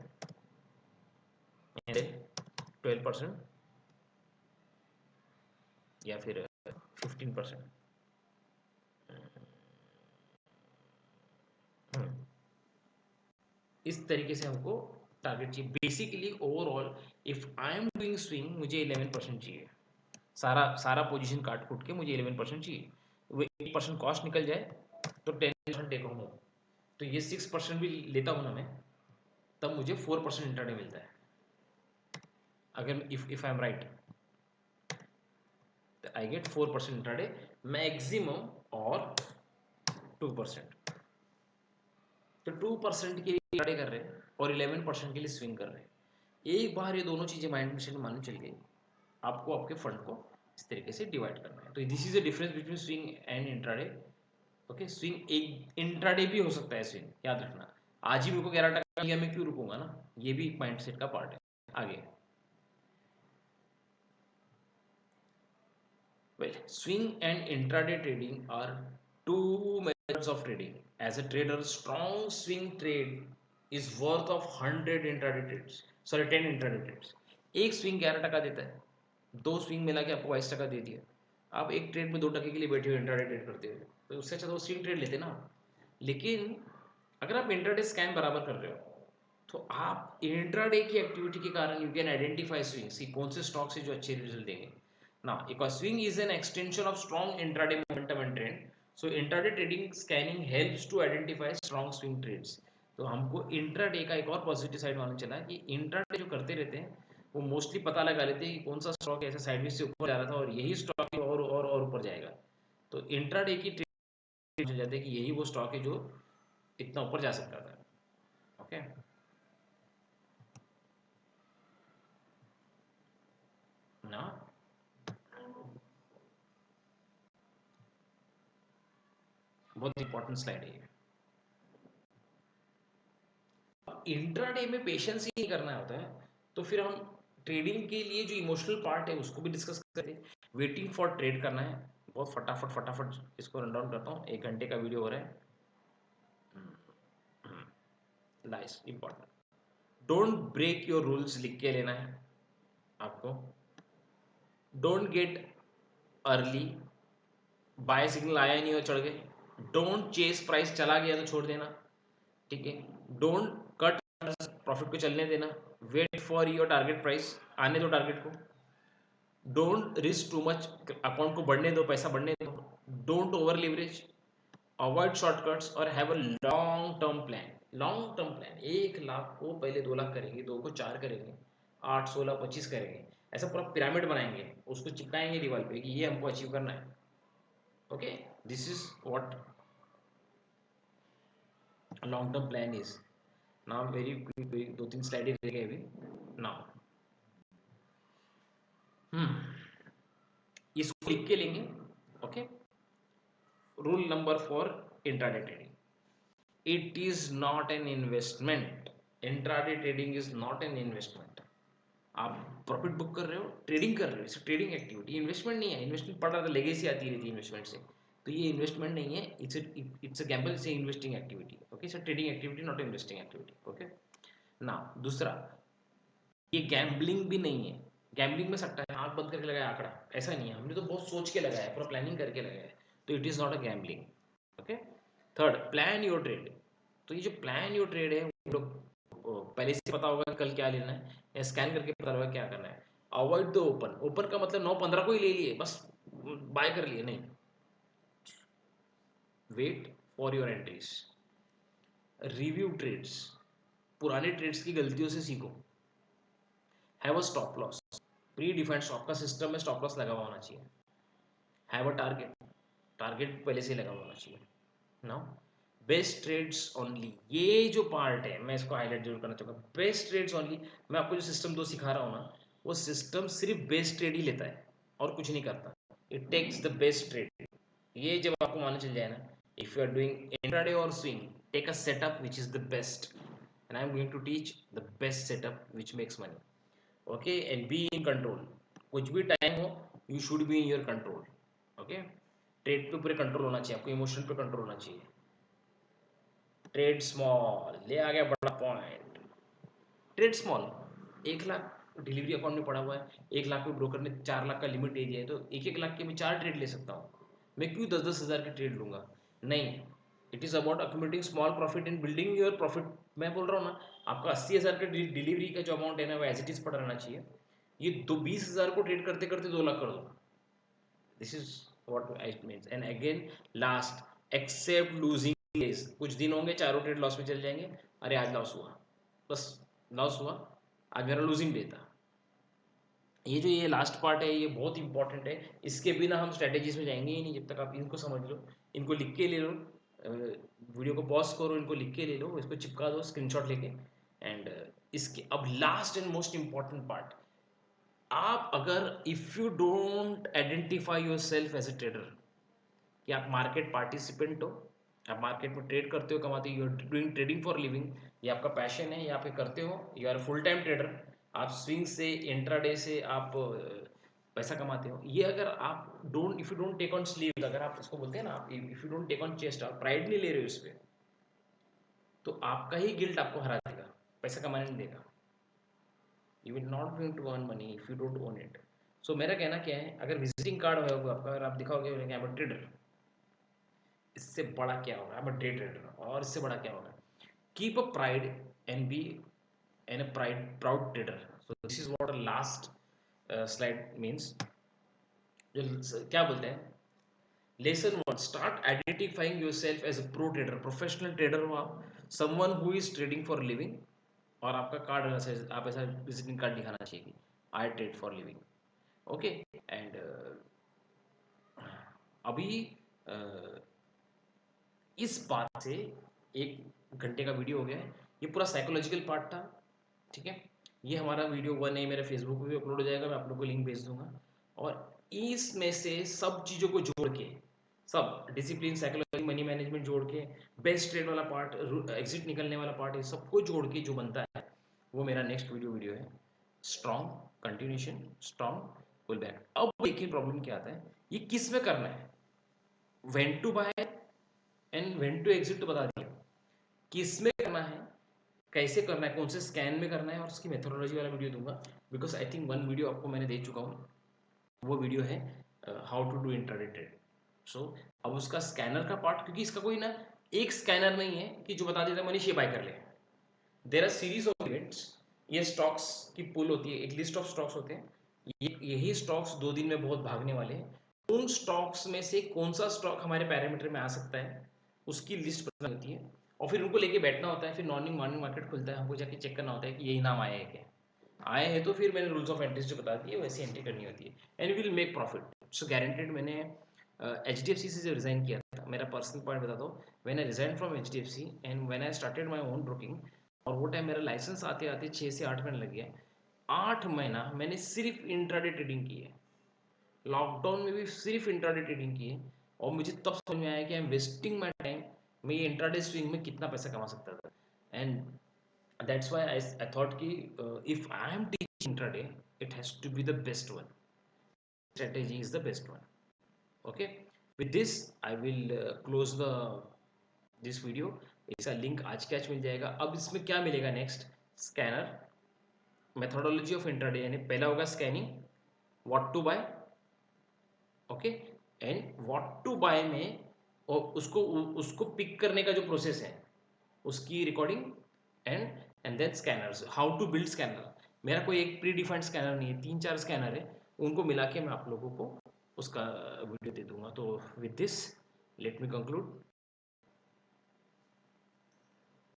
A: and 12% या फिर 15%। इस तरीके से हमको टारगेट चाहिए। Basically overall if I am doing swing, मुझे 11% चाहिए। सारा सारा पोजीशन काट कूट के मुझे 11% चाहिए। वो 8% कॉस्ट निकल जाए तो 10% टेक होम हो। तो ये 6% भी लेता हूँ ना मैं, तब मुझे 4% इंटरडे मिलता है। अगर if I am right, I get 4% intraday maximum और 2%। तो 2% के लिए इंटरडे कर रहे हैं और 11% के लिए स्विंग कर रहे हैं। एक बार ये दोनों चीजें माइंड में से मालूम चल गई, आपको आपके फंड को इस तरीके से डिवाइड करना है। तो this is the difference between swing and intraday. Okay, swing एक इंट्राडे भी हो सकता है स्विंग, याद रखना। आज ही मेरे को 11% लिया, मैं क्यों रुकूंगा ना, ये भी एक माइंडसेट का पार्ट है। आगे, well, swing and intraday trading are two methods of trading. As a trader, strong swing trade is worth of 100 intraday trades, sorry 10 intraday trades. एक स्विंग 11% देता है, दो स्विंग मिला के आपको 22% दे दिया। आप एक ट्रेड में 2% के लिए बैठे हो इंट्राडे ट्रेड करते हुए, तो उससे अच्छा तो स्विंग ट्रेड लेते ना। लेकिन अगर आप इंट्राडे स्कैम बराबर कर रहे हो, तो आप इंट्राडे की एक्टिविटी के कारण यू कैन आइडेंटिफाई स्विंग्स कि कौन से स्टॉक से जो अच्छे रिजल्ट देंगे ना। एक swing is an extension of strong intraday momentum and trend. So intraday trading scanning helps to identify strong swing trades. तो हमको इंट्राडे का एक और पॉजिटिव साइड मालूम चला कि इंट्राडे जो करते रहते हैं वो मोस्टली पता लगा लेते हैं कि कौन सा स्टॉक ऐसे साइडवेज से ऊपर जा रहा था और यही स्टॉक और ऊपर जाएगा। तो इंट्राडे की ट्रेड हो जाते हैं कि यही वो स्टॉक है जो इतना ऊपर जा सकता था। ओके, ना बहुत इंपॉर्टेंट स्लाइड है ये। इंट्राडे में पेशेंस ही नहीं करना होता है, तो फिर हम ट्रेडिंग के लिए जो इमोशनल पार्ट है उसको भी डिस्कस करते हैं। वेटिंग फॉर ट्रेड करना है, बहुत फटाफट फटाफट इसको रन डाउन करता हूँ, 1 घंटे का वीडियो हो रहा है। Nice, important. Don't break your rules लिख के लेना है आपको। Don't get early, buy signal आया नहीं और चढ़ गए। डोंट चेस प्राइस, चला गया तो छोड़ देना, ठीक है। डोंट कट प्रॉफिट को चलने देना। Wait for your target price, आने दो टारगेट को। Don't risk too much, account को बढ़ने दो, पैसा बढ़ने दो। Don't over leverage, avoid shortcuts और have a long term plan. Long term plan, 1 lakh को पहले 2 लाख करेंगे, 2 को 4 करेंगे, 8, 16, 25 करेंगे। ऐसा पूरा पिरामिड बनाएंगे, उसको चिपकाएंगे दीवार पे कि ये हमको अचीव करना है। Okay, this is what long term plan is. Now very quick, 2-3 slide रह गए अभी। नाउ इसको लिख के लेंगे। Okay, rule number 4 intraday trading, it is not an investment. Intraday trading is not an investment. आप प्रॉफिट बुक कर रहे हो, ट्रेडिंग कर रहे हो, इट्स ट्रेडिंग एक्टिविटी, इन्वेस्टमेंट नहीं है। इन्वेस्टमेंट पढ़ रहा था, लेगेसी आती रहती है इन्वेस्टमेंट से, तो ये इन्वेस्टमेंट नहीं है, it's a gamble, it's investing activity. Okay, it's trading activity, not investing activity. Okay, ना दूसरा, ये गैम्बलिंग भी नहीं है। गैम्बलिंग में सट्टा है, आंख बंद करके लगाया आंकड़ा, ऐसा नहीं है। हमने तो बहुत सोच के लगाया है, पूरा प्लानिंग करके लगाया है, तो it is not a gambling. Okay, third, plan your trade. तो ये जो प्लान योर ट्रेड है, वो लोग पहले से पता होगा कल क्या लेना है, या स्कैन करके पता होगा क्या करना है। अवॉइड द ओपन, ओपन का मतलब 9:15 को ही ले लिए बस बाय कर लिए, नहीं। Wait for your entries, review trades, पुराने ट्रेड्स की गलतियों से सीखो। Have a stop loss, pre defined stop का सिस्टम में स्टॉप लॉस लगा हुआ होना चाहिए। हैव अ टारगेट, टारगेट पहले से लगा हुआ होना चाहिए। नाउ बेस्ट ट्रेड्स ओनली, ये जो पार्ट है मैं इसको हाईलाइट जरूर करना चाहूँगा। बेस्ट ट्रेड्स ओनली, मैं आपको जो सिस्टम 2 सिखा रहा हूँ ना, वो सिस्टम सिर्फ बेस्ट ट्रेड ही लेता है और कुछ नहीं करता। It takes the best trade. ये जब आपको मालूम चल जाए ना, if you are doing intraday और swing, take a setup which is the best, and I am going to teach the best setup which makes money. Okay, and be in control. कुछ भी टाइम हो, you should be in your control. Okay, trade पे पूरे control होना चाहिए आपको, emotion पे control होना चाहिए। ट्रेड स्मॉल, ले आ गया बड़ा point. Trade small, 1 lakh delivery account में पड़ा हुआ है, 1 लाख में ब्रोकर ने 4 लाख का लिमिट दे दिया है, तो 1-1 लाख के मैं 4 ट्रेड ले सकता हूँ। मैं क्यों 10-10 हज़ार के ट्रेड लूंगा? नहीं, it is about accumulating small profit and building your profit. मैं बोल रहा हूँ ना, आपका 80,000 का डिलीवरी का जो अमाउंट है ना, वो एज इट इज पड़ा रहना चाहिए। ये 20,000 को ट्रेड करते करते 2 लाख कर दो। This is what I mean. And again last, accept losing days. कुछ दिन होंगे चारों ट्रेड लॉस में चल जाएंगे, अरे आज लॉस हुआ, बस लॉस हुआ, आज मेरा लूजिंग डे था। ये जो ये लास्ट पार्ट है, ये बहुत इंपॉर्टेंट है। इसके बिना हम स्ट्रेटेजीज में जाएंगे ही नहीं जब तक आप इनको समझ लो। इनको लिख के ले लो, वीडियो को पॉज करो, इनको लिख के ले लो, इसको चिपका दो स्क्रीनशॉट लेके। एंड इसके अब last and most important part, आप अगर if you don't identify yourself as a trader, कि आप मार्केट पार्टिसिपेंट हो, आप मार्केट में ट्रेड करते हो, कमाते हो, you are doing trading for living, ये आपका पैशन है, ये आप करते हो, you are full time trader, आप स्विंग से इंट्राडे से आप पैसा कमाते हो। ये अगर आप don't, if you don't take on sleeve, अगर आप इसको बोलते हैं ना, आप if you don't take on chest, आप प्राइड नहीं ले रहे हो इस पे, तो आपका ही गिल्ट आपको हरा देगा, पैसा कमाने नहीं देगा। You will not going to earn money if you don't own it. So मेरा कहना क्या है, अगर विजिटिंग कार्ड होगा आपका, अगर आप दिखाओगे आई एम अ ट्रेडर, इससे बड़ा क्या होगा, I am a day trader, और इससे बड़ा क्या होगा? Keep a pride and be an a proud trader. So this is what last slide means. क्या बोलते हैं, lesson 1, start identifying yourself as a pro trader, professional trader हो आप, someone who is trading for living, और आपका card आप ऐसा visiting card दिखाना चाहिए कि I trade for living. Okay, and अभी uh, इस बात से 1 घंटे का वीडियो हो गया है, ये पूरा साइकोलॉजिकल पार्ट था। ठीक है, ये हमारा वीडियो 1 है, मेरे फेसबुक पे भी अपलोड हो जाएगा, मैं आप लोगों को लिंक भेज दूंगा। और इसमें से सब चीज़ों को जोड़ के, सब डिसिप्लिन, साइकोलॉजी, मनी मैनेजमेंट जोड़ के, बेस्ट ट्रेड वाला पार्ट, एग्जिट निकलने वाला पार्ट, ये सबको जोड़ के जो बनता है, वो मेरा नेक्स्ट वीडियो है। Strong continuation, strong pull back. अब देखिए प्रॉब्लम क्या आता है, ये किस में करना है, when to buy and when to exit तो बता दिया, किस में करना है, कैसे करना है, कौन से स्कैन में करना है, और उसकी मेथोडोलॉजी वाला वीडियो दूंगा। बिकॉज आई थिंक 1 वीडियो आपको मैंने दे चुका हूँ, वो वीडियो है how to do intraday trade. So अब उसका स्कैनर का पार्ट, क्योंकि इसका कोई ना एक स्कैनर नहीं है कि जो बता देता है मनीष ये बाय कर ले। There are series of events, ये स्टॉक्स की पुल होती है, एक लिस्ट ऑफ स्टॉक्स होते हैं, यही स्टॉक्स 2 दिन में बहुत भागने वाले हैं। उन स्टॉक्स में से कौन सा स्टॉक हमारे पैरामीटर में आ सकता है, उसकी लिस्ट बनानी होती है, और फिर उनको लेके बैठना होता है। फिर मॉर्निंग मार्केट खुलता है, हमको जाके चेक करना होता है कि यही नाम आया है क्या, आए हैं तो फिर मैंने रूल्स ऑफ एंट्रीज जो बता दिए वैसे एंट्री करनी होती है, and will make profit. So guaranteed. मैंने HDFC से जो रिजाइन किया था, मेरा पर्सनल पॉइंट बता दो, when I resign from HDFC and when I started my own broking, और वो टाइम मेरा लाइसेंस आते आते 6 से 8 महीने लग गया। 8 महीना मैंने सिर्फ इंट्राडे ट्रेडिंग की है, लॉकडाउन में भी सिर्फ इंट्राडे ट्रेडिंग की है, और मुझे तब समझ में आया कि I am wasting my time, मैं ये इंट्राडे स्विंग में कितना पैसा कमा सकता था। And that's why I thought ki if I am teaching intraday, it has to be the best one, strategy is the best one. Okay, with this I will close the this video। इसका link आज कैच मिल जाएगा। अब इसमें क्या मिलेगा next, scanner, methodology of intraday, यानी पहला होगा scanning, what to buy, okay, and what to buy में और उसको उसको पिक करने का जो प्रोसेस है उसकी recording, and and then scanners, how to build scanner. मेरा कोई एक प्री डिफाइंड स्कैनर नहीं है, 3-4 स्कैनर है, उनको मिला के मैं आप लोगों को उसका वीडियो दे दूंगा। तो with this let me conclude.